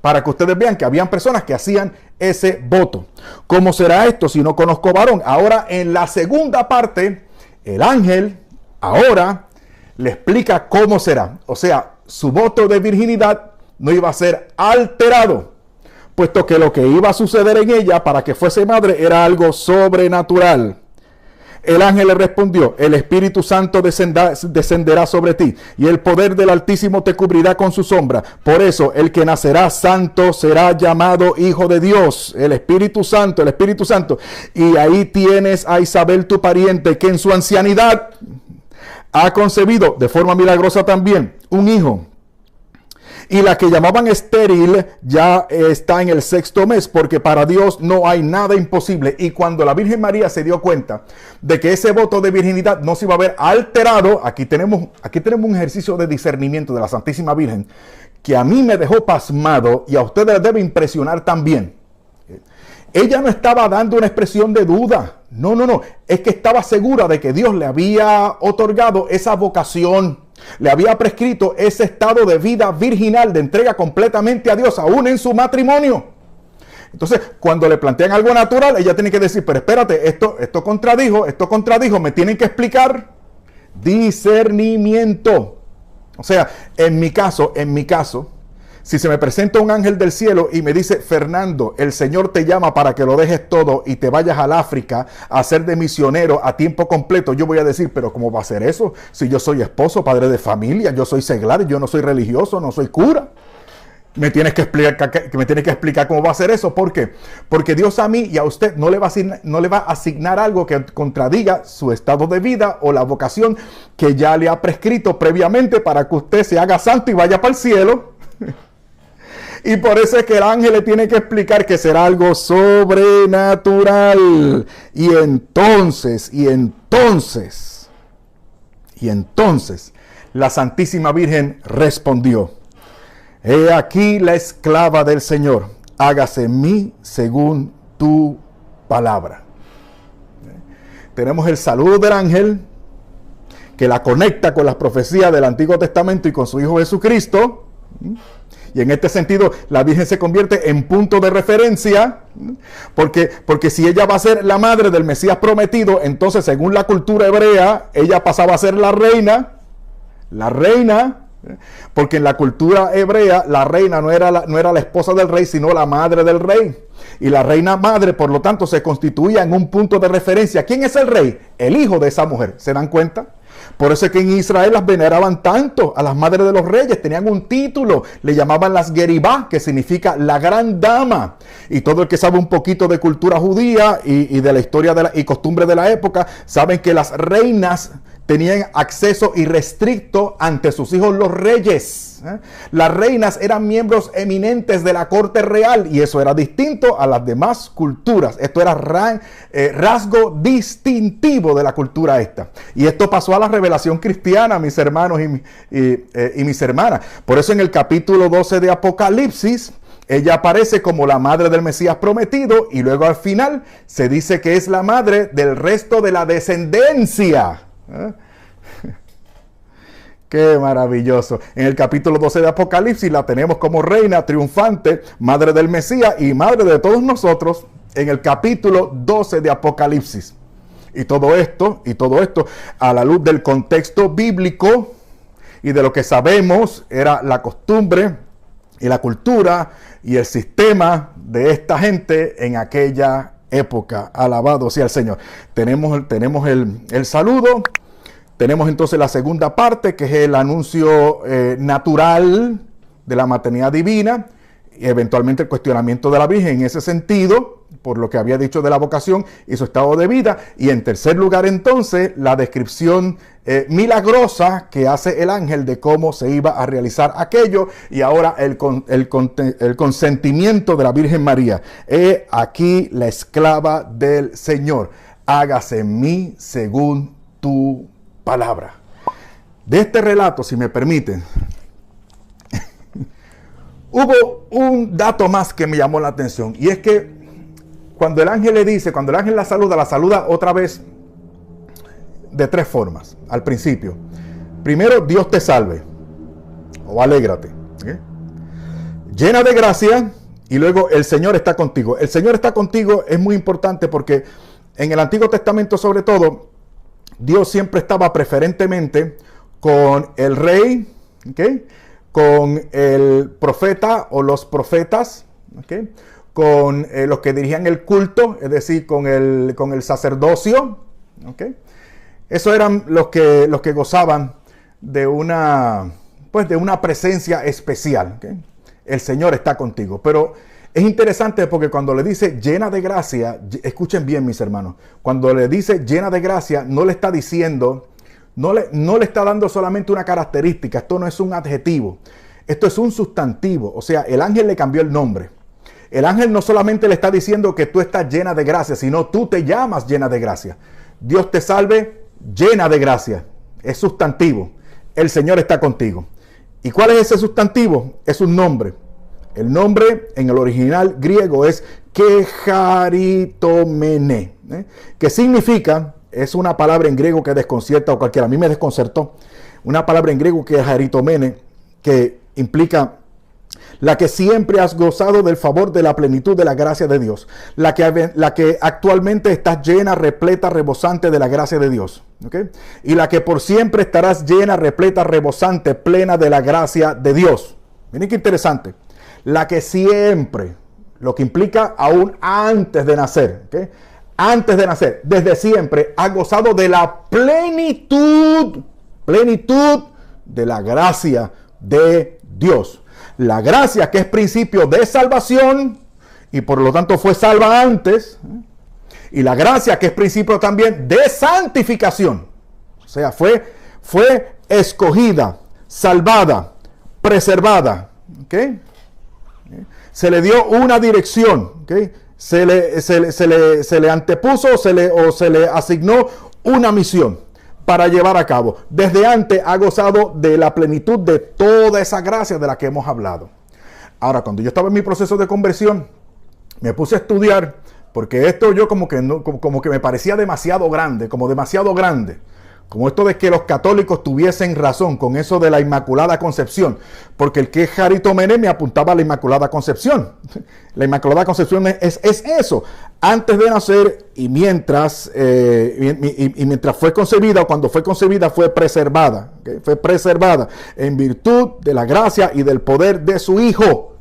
C: para que ustedes vean que habían personas que hacían ese voto. ¿Cómo será esto si no conozco varón? Ahora, en la segunda parte, el ángel ahora le explica cómo será. O sea, su voto de virginidad no iba a ser alterado, puesto que lo que iba a suceder en ella para que fuese madre era algo sobrenatural. El ángel le respondió: el Espíritu Santo descenderá sobre ti, y el poder del Altísimo te cubrirá con su sombra. Por eso, el que nacerá santo será llamado Hijo de Dios. El Espíritu Santo. Y ahí tienes a Isabel, tu pariente, que en su ancianidad ha concebido, de forma milagrosa también, un hijo. Y la que llamaban estéril ya está en el 6º mes, porque para Dios no hay nada imposible. Y cuando la Virgen María se dio cuenta de que ese voto de virginidad no se iba a ver alterado, aquí tenemos un ejercicio de discernimiento de la Santísima Virgen que a mí me dejó pasmado y a ustedes les debe impresionar también. Ella no estaba dando una expresión de duda. No. Es que estaba segura de que Dios le había otorgado esa vocación. Le había prescrito ese estado de vida virginal, de entrega completamente a Dios, aún en su matrimonio. Entonces, cuando le plantean algo natural, ella tiene que decir: pero espérate, esto contradijo, me tienen que explicar. Discernimiento. O sea, en mi caso, si se me presenta un ángel del cielo y me dice: Fernando, el Señor te llama para que lo dejes todo y te vayas al África a ser de misionero a tiempo completo, yo voy a decir: pero ¿cómo va a ser eso? Si yo soy esposo, padre de familia, yo soy seglar, yo no soy religioso, no soy cura. Me tienes que explicar cómo va a ser eso. ¿Por qué? Porque Dios a mí y a usted no le va a asignar algo que contradiga su estado de vida o la vocación que ya le ha prescrito previamente para que usted se haga santo y vaya para el cielo. Y por eso es que el ángel le tiene que explicar que será algo sobrenatural. Y entonces, la Santísima Virgen respondió: he aquí la esclava del Señor, hágase en mí según tu palabra. Tenemos el saludo del ángel que la conecta con las profecías del Antiguo Testamento y con su Hijo Jesucristo. Y en este sentido, la Virgen se convierte en punto de referencia, porque si ella va a ser la madre del Mesías prometido, entonces según la cultura hebrea, ella pasaba a ser la reina, porque en la cultura hebrea, la reina no era la esposa del rey, sino la madre del rey. Y la reina madre, por lo tanto, se constituía en un punto de referencia. ¿Quién es el rey? El hijo de esa mujer. ¿Se dan cuenta? Por eso es que en Israel las veneraban tanto a las madres de los reyes, tenían un título, le llamaban las Geribá, que significa la gran dama. Y todo el que sabe un poquito de cultura judía y de la historia y costumbre de la época, saben que las reinas tenían acceso irrestricto ante sus hijos los reyes. Las reinas eran miembros eminentes de la corte real y eso era distinto a las demás culturas. Esto era rasgo distintivo de la cultura esta. Y esto pasó a la revelación cristiana, mis hermanos y mis hermanas. Por eso en el capítulo 12 de Apocalipsis, ella aparece como la madre del Mesías prometido y luego al final se dice que es la madre del resto de la descendencia. Qué maravilloso. En el capítulo 12 de Apocalipsis la tenemos como reina triunfante, madre del Mesías y madre de todos nosotros en el capítulo 12 de Apocalipsis. Y todo esto a la luz del contexto bíblico y de lo que sabemos era la costumbre y la cultura y el sistema de esta gente en aquella época. Alabado sea el Señor. Tenemos el saludo. Tenemos entonces la segunda parte, que es el anuncio natural de la maternidad divina, y eventualmente el cuestionamiento de la Virgen en ese sentido, por lo que había dicho de la vocación y su estado de vida. Y en tercer lugar entonces, la descripción milagrosa que hace el ángel de cómo se iba a realizar aquello. Y ahora el consentimiento de la Virgen María. He aquí la esclava del Señor. Hágase en mí según tu palabra. De este relato, si me permiten, hubo un dato más que me llamó la atención, y es que cuando el ángel le dice, cuando el ángel la saluda otra vez de tres formas al principio. Primero, Dios te salve, o alégrate, ¿okay? Llena de gracia, y luego el Señor está contigo. El Señor está contigo es muy importante porque en el Antiguo Testamento, sobre todo, Dios siempre estaba preferentemente con el rey, ¿okay? Con el profeta o los profetas, ¿okay? Con los que dirigían el culto, es decir, con el sacerdocio, ¿okay? Esos eran los que gozaban de una presencia especial, ¿okay? El Señor está contigo. Pero es interesante porque cuando le dice llena de gracia, escuchen bien mis hermanos, cuando le dice llena de gracia, no le está diciendo, no le está dando solamente una característica. Esto no es un adjetivo, esto es un sustantivo. O sea, el ángel le cambió el nombre. El ángel no solamente le está diciendo que tú estás llena de gracia, sino tú te llamas llena de gracia. Dios te salve, llena de gracia. Es sustantivo. El Señor está contigo. ¿Y cuál es ese sustantivo? Es un nombre. El nombre en el original griego es kecharitomene, que significa, es una palabra en griego que desconcierta a cualquiera. A mí me desconcertó. Una palabra en griego kecharitomene que implica la que siempre has gozado del favor de la plenitud de la gracia de Dios. La que actualmente estás llena, repleta, rebosante de la gracia de Dios. ¿Okay? Y la que por siempre estarás llena, repleta, rebosante, plena de la gracia de Dios. Miren qué interesante. La que siempre, lo que implica aún antes de nacer, ¿okay? Antes de nacer, desde siempre, ha gozado de la plenitud de la gracia de Dios. La gracia que es principio de salvación y por lo tanto fue salva antes, y la gracia que es principio también de santificación. O sea, fue escogida, salvada, preservada, ¿okay? Se le dio una dirección, ¿okay? Se le antepuso o se le asignó una misión para llevar a cabo. Desde antes ha gozado de la plenitud de toda esa gracia de la que hemos hablado. Ahora, cuando yo estaba en mi proceso de conversión, me puse a estudiar, porque esto yo como que me parecía demasiado grande, como esto de que los católicos tuviesen razón con eso de la Inmaculada Concepción, porque el kecharitomene me apuntaba a la Inmaculada Concepción. La Inmaculada Concepción es eso, antes de nacer y mientras fue concebida, o cuando fue concebida fue preservada, ¿okay? Fue preservada en virtud de la gracia y del poder de su Hijo.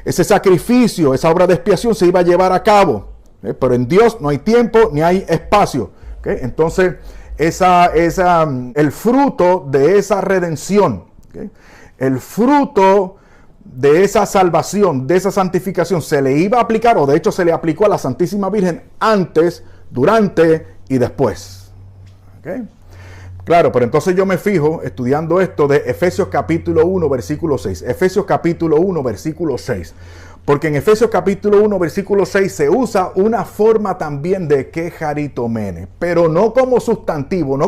C: Ese sacrificio, esa obra de expiación se iba a llevar a cabo, pero en Dios no hay tiempo ni hay espacio, ¿okay? Entonces el fruto de esa redención, ¿okay? El fruto de esa salvación, de esa santificación, se le iba a aplicar, o de hecho se le aplicó a la Santísima Virgen antes, durante y después. ¿Okay? Claro, pero entonces yo me fijo estudiando esto de Efesios capítulo 1, versículo 6. Efesios capítulo 1, versículo 6. Porque en Efesios capítulo 1, versículo 6 se usa una forma también de kecharitomene, pero no como sustantivo,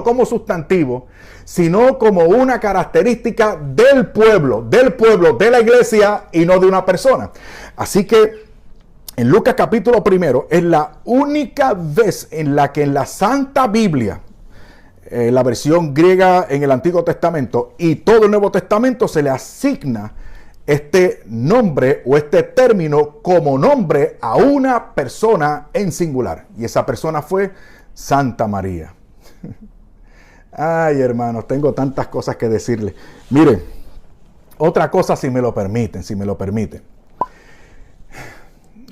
C: sino como una característica del pueblo, de la iglesia y no de una persona. Así que en Lucas capítulo 1 es la única vez en la que en la Santa Biblia la versión griega en el Antiguo Testamento y todo el Nuevo Testamento, se le asigna este nombre o este término como nombre a una persona en singular. Y esa persona fue Santa María. Ay, hermanos, tengo tantas cosas que decirles. Miren, otra cosa, si me lo permiten.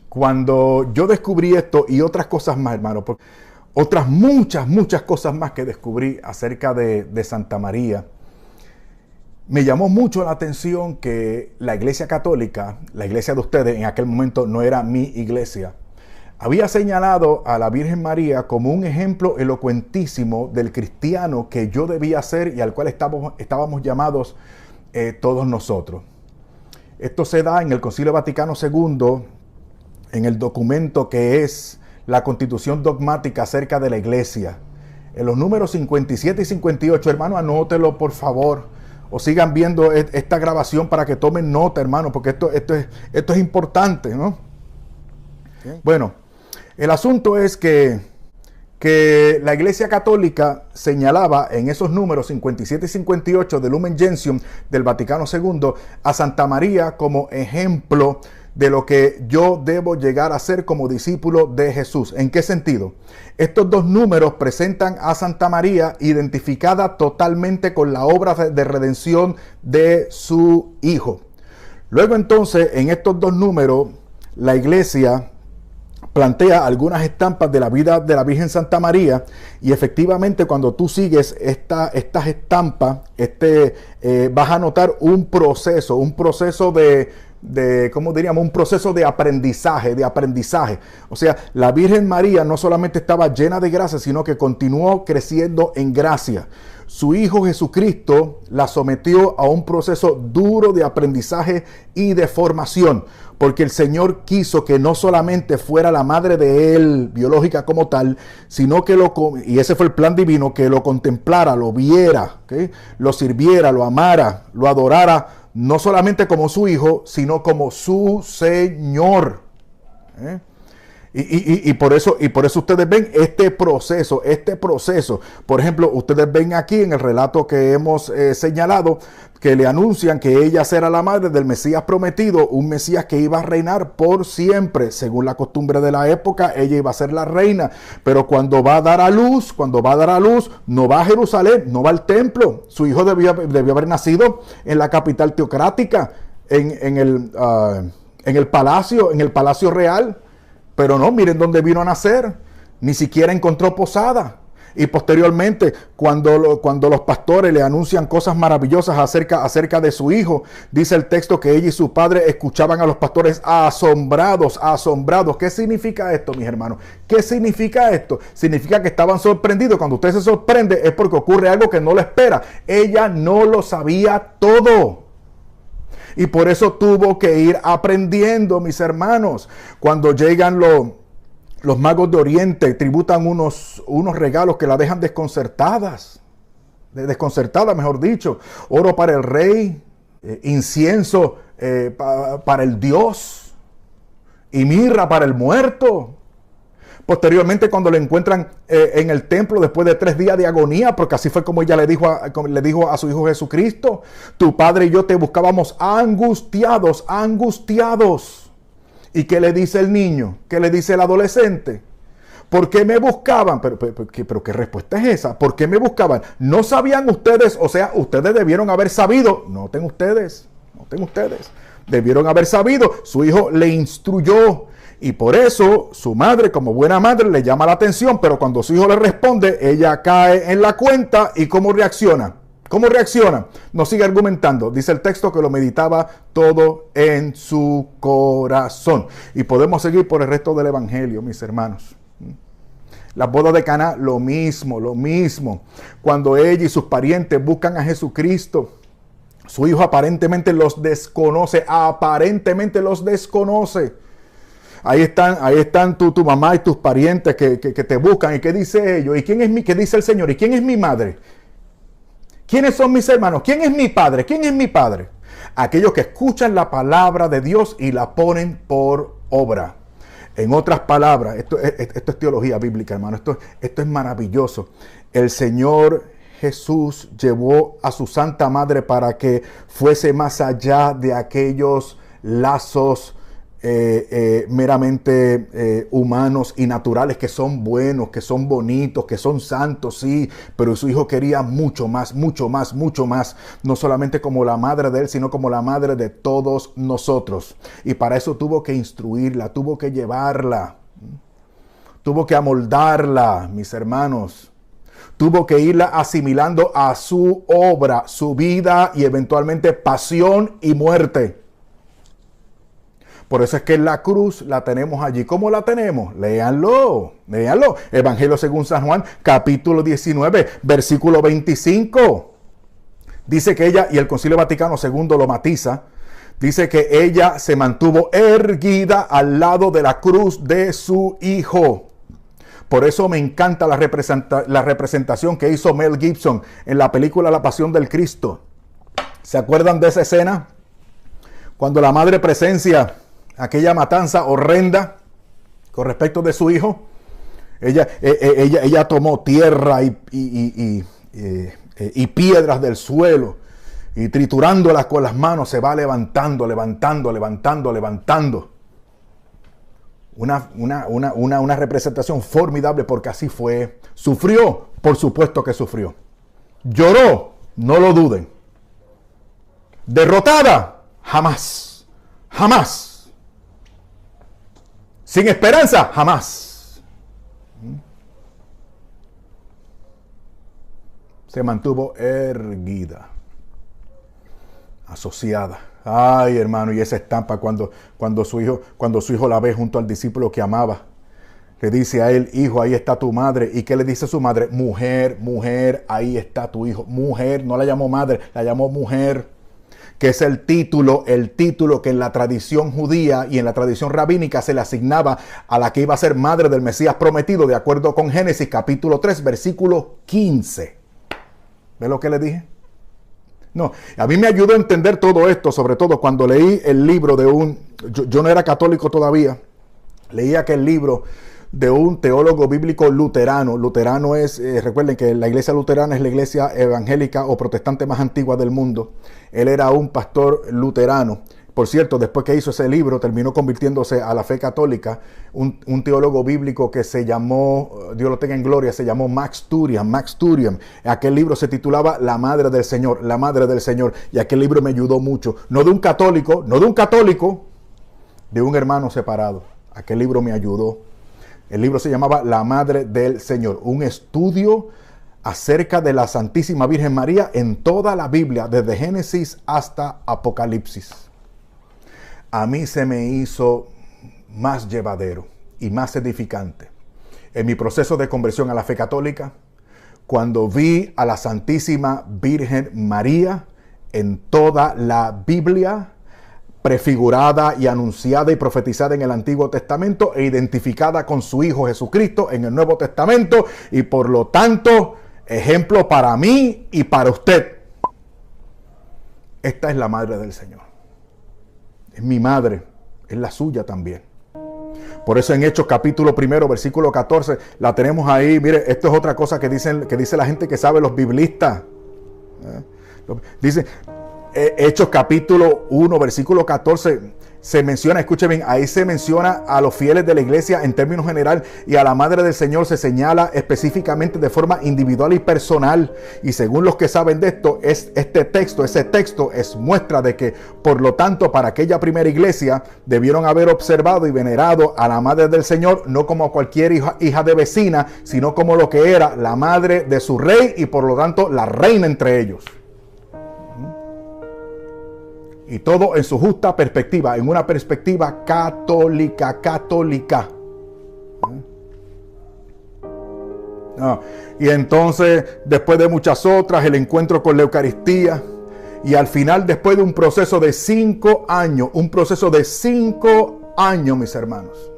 C: Cuando yo descubrí esto y otras cosas más, hermanos, otras muchas cosas más que descubrí acerca de Santa María, me llamó mucho la atención que la Iglesia Católica, la iglesia de ustedes, en aquel momento no era mi iglesia, había señalado a la Virgen María como un ejemplo elocuentísimo del cristiano que yo debía ser y al cual estábamos llamados todos nosotros. Esto se da en el Concilio Vaticano II, en el documento que es la Constitución Dogmática acerca de la Iglesia. En los números 57 y 58, hermano, anótelo por favor. O sigan viendo esta grabación para que tomen nota, hermano, porque esto es importante, ¿no? Okay. Bueno, el asunto es que la Iglesia Católica señalaba en esos números 57 y 58 del Lumen Gentium del Vaticano II a Santa María como ejemplo de lo que yo debo llegar a ser como discípulo de Jesús. ¿En qué sentido? Estos dos números presentan a Santa María identificada totalmente con la obra de redención de su Hijo. Luego entonces, en estos dos números, la Iglesia plantea algunas estampas de la vida de la Virgen Santa María, y efectivamente cuando tú sigues estas estampas, vas a notar un proceso ¿cómo diríamos? Un proceso de aprendizaje. O sea, la Virgen María no solamente estaba llena de gracia, sino que continuó creciendo en gracia. Su Hijo Jesucristo la sometió a un proceso duro de aprendizaje y de formación, porque el Señor quiso que no solamente fuera la madre de él, biológica como tal, sino que y ese fue el plan divino, que lo contemplara, lo viera, ¿okay? Lo sirviera, lo amara, lo adorara, no solamente como su Hijo, sino como su Señor. Y por eso ustedes ven este proceso. Por ejemplo, ustedes ven aquí en el relato que hemos señalado, que le anuncian que ella será la madre del Mesías prometido, un Mesías que iba a reinar por siempre. Según la costumbre de la época, ella iba a ser la reina. Pero cuando va a dar a luz, no va a Jerusalén, no va al templo. Su hijo debió haber nacido en la capital teocrática, en el palacio real. Pero no, miren dónde vino a nacer. Ni siquiera encontró posada. Y posteriormente, cuando los pastores le anuncian cosas maravillosas acerca de su hijo, dice el texto que ella y su padre escuchaban a los pastores asombrados. ¿Qué significa esto, mis hermanos? ¿Qué significa esto? Significa que estaban sorprendidos. Cuando usted se sorprende es porque ocurre algo que no lo espera. Ella no lo sabía todo. Y por eso tuvo que ir aprendiendo, mis hermanos. Cuando llegan los magos de Oriente, tributan unos regalos que la dejan desconcertada, mejor dicho. Oro para el rey, incienso para el Dios y mirra para el muerto. Posteriormente, cuando le encuentran en el templo después de 3 días de agonía, porque así fue como ella le dijo a su Hijo Jesucristo: tu padre y yo te buscábamos angustiados. ¿Y qué le dice el niño? ¿Qué le dice el adolescente? ¿Por qué me buscaban? Pero ¿qué respuesta es esa? ¿Por qué me buscaban? ¿No sabían ustedes? O sea, ustedes debieron haber sabido. Noten ustedes. Debieron haber sabido. Su hijo le instruyó. Y por eso su madre, como buena madre, le llama la atención, pero cuando su hijo le responde, ella cae en la cuenta. ¿Y cómo reacciona? No sigue argumentando. Dice el texto que lo meditaba todo en su corazón. Y podemos seguir por el resto del evangelio, mis hermanos. Las bodas de Caná, lo mismo. Cuando ella y sus parientes buscan a Jesucristo, su hijo aparentemente los desconoce. Ahí están tu mamá y tus parientes que te buscan. ¿Y qué dice ellos? ¿Y qué dice el Señor? ¿Y quién es mi madre? ¿Quiénes son mis hermanos? ¿Quién es mi padre? Aquellos que escuchan la palabra de Dios y la ponen por obra. En otras palabras, esto es teología bíblica, hermano. Esto es maravilloso. El Señor Jesús llevó a su Santa Madre para que fuese más allá de aquellos lazos meramente humanos y naturales, que son buenos, que son bonitos, que son santos, sí, pero su hijo quería mucho más, mucho más, mucho más, no solamente como la madre de él, sino como la madre de todos nosotros. Y para eso tuvo que instruirla, tuvo que llevarla, tuvo que amoldarla, mis hermanos. Tuvo que irla asimilando a su obra, su vida y eventualmente pasión y muerte. Por eso es que en la cruz la tenemos allí. ¿Cómo la tenemos? Léanlo, léanlo. Evangelio según San Juan, capítulo 19, versículo 25. Dice que ella, y el Concilio Vaticano II lo matiza, dice que ella se mantuvo erguida al lado de la cruz de su hijo. Por eso me encanta la representación que hizo Mel Gibson en la película La Pasión del Cristo. ¿Se acuerdan de esa escena? Cuando la madre presencia aquella matanza horrenda con respecto de su hijo. Ella tomó tierra y piedras del suelo y triturándolas con las manos se va levantando. Una representación formidable, porque así fue. Sufrió, por supuesto que sufrió. Lloró, no lo duden. Derrotada, jamás. Jamás. Sin esperanza, jamás. Se mantuvo erguida, asociada. Ay, hermano, y esa estampa cuando su hijo la ve junto al discípulo que amaba. Le dice a él: hijo, ahí está tu madre. ¿Y qué le dice a su madre? Mujer, mujer, ahí está tu hijo. Mujer, no la llamó madre, la llamó mujer. Que es el título que en la tradición judía y en la tradición rabínica se le asignaba a la que iba a ser madre del Mesías prometido, de acuerdo con Génesis capítulo 3, versículo 15. ¿Ve lo que le dije? No, a mí me ayudó a entender todo esto, sobre todo cuando leí el libro de yo no era católico todavía, leí aquel libro de un teólogo bíblico luterano. Luterano es, recuerden que la iglesia luterana es la iglesia evangélica o protestante más antigua del mundo. Él era un pastor luterano. Por cierto, después que hizo ese libro, terminó convirtiéndose a la fe católica. Un teólogo bíblico que se llamó, Dios lo tenga en gloria, se llamó Max Turian. Aquel libro se titulaba La Madre del Señor, La Madre del Señor. Y aquel libro me ayudó mucho. No de un católico, de un hermano separado. Aquel libro me ayudó. El libro se llamaba La Madre del Señor, un estudio acerca de la Santísima Virgen María en toda la Biblia, desde Génesis hasta Apocalipsis. A mí se me hizo más llevadero y más edificante en mi proceso de conversión a la fe católica, cuando vi a la Santísima Virgen María en toda la Biblia, prefigurada y anunciada y profetizada en el Antiguo Testamento e identificada con su Hijo Jesucristo en el Nuevo Testamento, y por lo tanto ejemplo para mí y para usted. Esta es la Madre del Señor. Es mi madre, es la suya también. Por eso en Hechos capítulo 1, versículo 14, la tenemos ahí. Mire, esto es otra cosa que dice la gente que sabe, los biblistas. Dice Hechos capítulo 1, versículo 14, se menciona, escuchen bien, ahí se menciona a los fieles de la iglesia en términos general, y a la Madre del Señor se señala específicamente de forma individual y personal. Y según los que saben de esto, ese texto es muestra de que, por lo tanto, para aquella primera iglesia debieron haber observado y venerado a la Madre del Señor no como cualquier hija de vecina, sino como lo que era la madre de su rey y por lo tanto la reina entre ellos. Y todo en su justa perspectiva, en una perspectiva católica. Y entonces, después de muchas otras, el encuentro con la Eucaristía. Y al final, después de un proceso de 5 años, mis hermanos,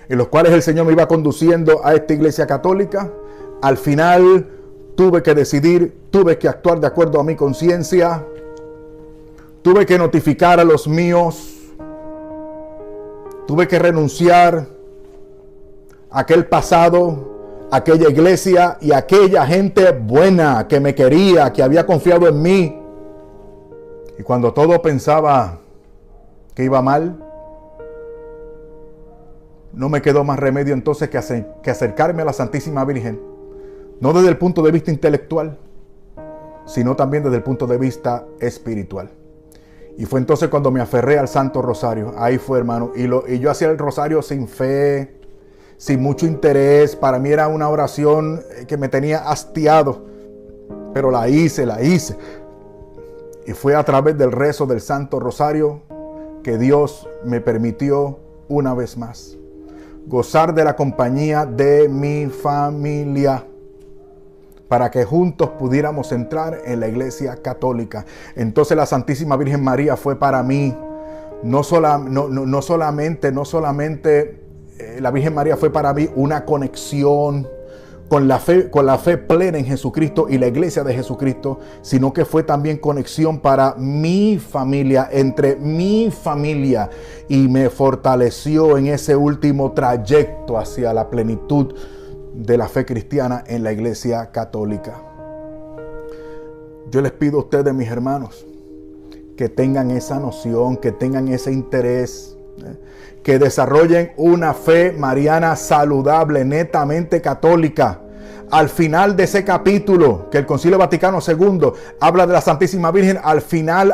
C: en los cuales el Señor me iba conduciendo a esta iglesia católica, al final tuve que decidir, tuve que actuar de acuerdo a mi conciencia. Tuve que notificar a los míos. Tuve que renunciar aquel pasado, aquella iglesia y aquella gente buena que me quería, que había confiado en mí. Y cuando todo pensaba que iba mal, no me quedó más remedio entonces que acercarme a la Santísima Virgen, no desde el punto de vista intelectual, sino también desde el punto de vista espiritual. Y fue entonces cuando me aferré al Santo Rosario. Ahí fue, hermano. Y yo hacía el rosario sin fe, sin mucho interés. Para mí era una oración que me tenía hastiado. Pero la hice. Y fue a través del rezo del Santo Rosario que Dios me permitió una vez más gozar de la compañía de mi familia, para que juntos pudiéramos entrar en la Iglesia Católica. Entonces la Santísima Virgen María fue para mí, no solamente la Virgen María fue para mí una conexión con la fe plena en Jesucristo y la Iglesia de Jesucristo, sino que fue también conexión para mi familia, entre mi familia, y me fortaleció en ese último trayecto hacia la plenitud de la fe cristiana en la Iglesia Católica. Yo les pido a ustedes, mis hermanos, que tengan esa noción, que tengan ese interés, que desarrollen una fe mariana saludable, netamente católica. Al final de ese capítulo que el Concilio Vaticano II habla de la Santísima Virgen, al final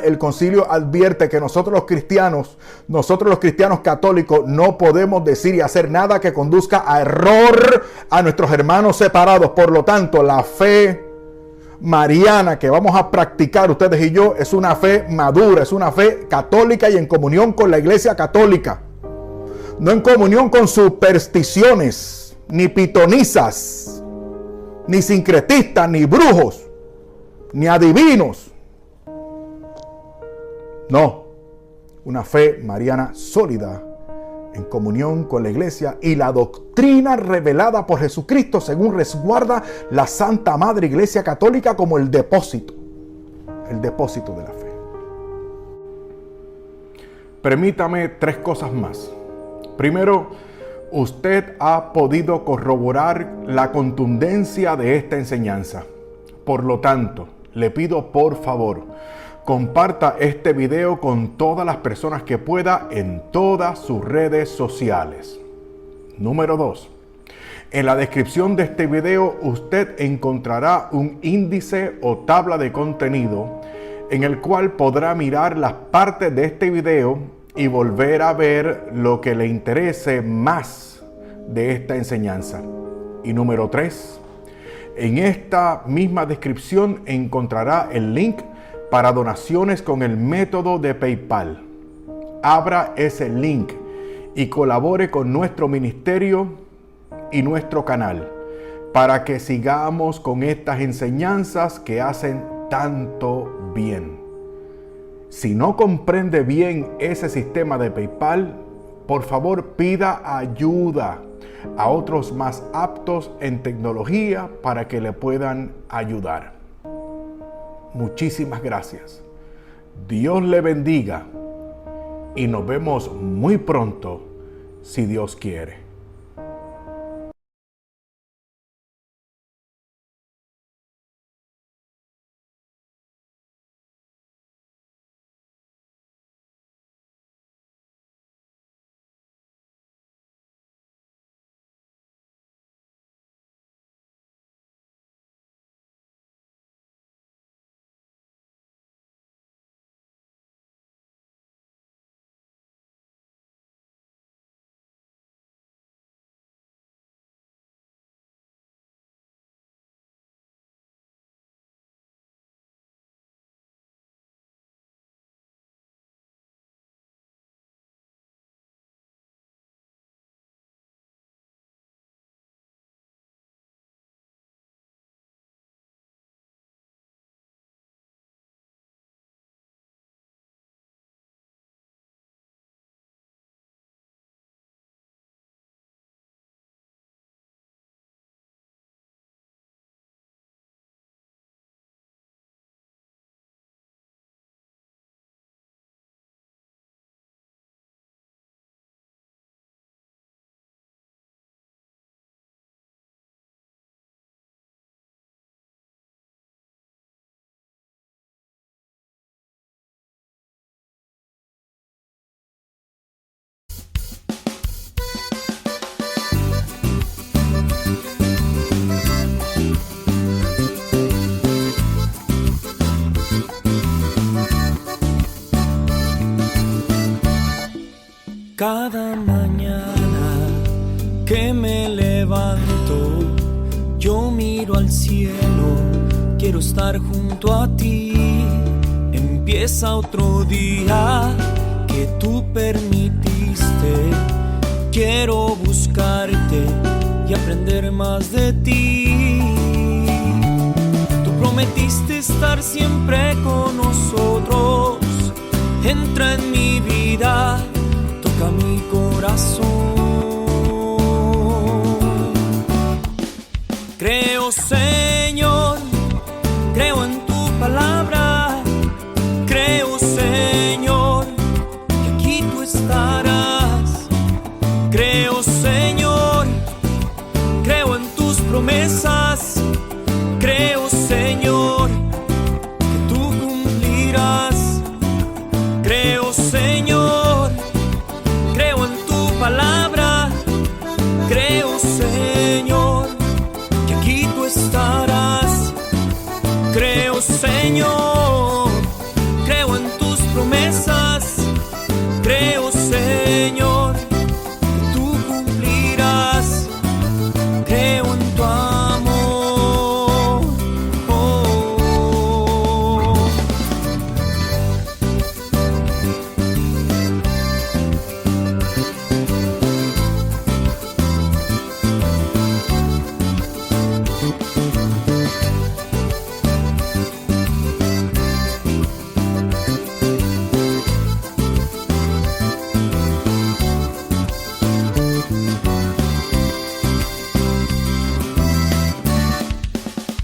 C: el concilio advierte que nosotros los cristianos católicos, no podemos decir y hacer nada que conduzca a error a nuestros hermanos separados. Por lo tanto, la fe mariana que vamos a practicar ustedes y yo es una fe madura, es una fe católica y en comunión con la Iglesia Católica, no en comunión con supersticiones, ni pitonizas, ni sincretistas, ni brujos, ni adivinos. No, una fe mariana sólida en comunión con la Iglesia y la doctrina revelada por Jesucristo, según resguarda la Santa Madre Iglesia Católica como el depósito de la fe. Permítame 3 cosas más. Primero, usted ha podido corroborar la contundencia de esta enseñanza. Por lo tanto, le pido por favor, comparta este video con todas las personas que pueda en todas sus redes sociales. Número 2. En la descripción de este video usted encontrará un índice o tabla de contenido en el cual podrá mirar las partes de este video y volver a ver lo que le interese más de esta enseñanza. Y número 3. En esta misma descripción encontrará el link para donaciones con el método de PayPal. Abra ese link y colabore con nuestro ministerio y nuestro canal para que sigamos con estas enseñanzas que hacen tanto bien. Si no comprende bien ese sistema de PayPal, por favor pida ayuda a otros más aptos en tecnología para que le puedan ayudar. Muchísimas gracias. Dios le bendiga y nos vemos muy pronto, si Dios quiere.
A: Cada mañana que me levanto, yo miro al cielo, quiero estar junto a ti. Empieza otro día que tú permitiste. Quiero buscarte y aprender más de ti. Tú prometiste estar siempre con nosotros. Entra en mi vida, toca mi corazón. Creo, Señor, creo en tu palabra. Creo, Señor, que aquí tú estarás. Creo, Señor, creo en tus promesas. Creo, Señor, que tú cumplirás. Creo, Señor, creo en tu palabra. Creo, Señor, que aquí tú estarás. Creo, Señor, creo en tus promesas. Creo, Señor, que tú cumplirás. Creo en tu amor.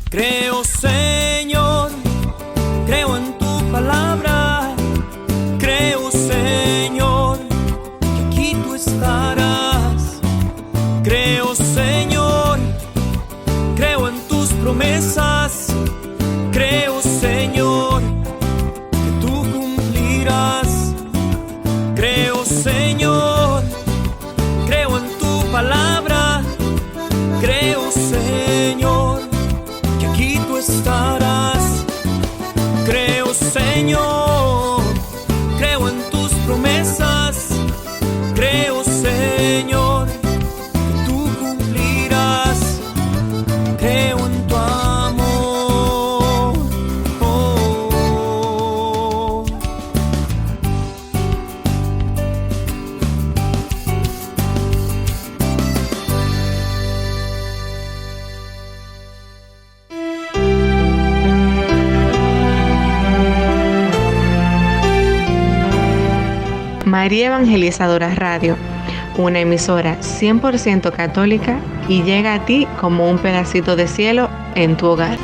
A: Creo, Señor, creo en tu palabra. Creo, Señor, que aquí tú estarás. Creo, Señor, creo en tus promesas. Creo, Señor, que tú cumplirás. Creo, Señor, creo en tu palabra. Creo, Señor, que aquí tú estarás. Creo, Señor, creo en tus promesas. Creo, Señor, que tú cumplirás. Creo en tu amor.
D: María Evangelizadora Radio, una emisora 100% católica y llega a ti como un pedacito de cielo en tu hogar.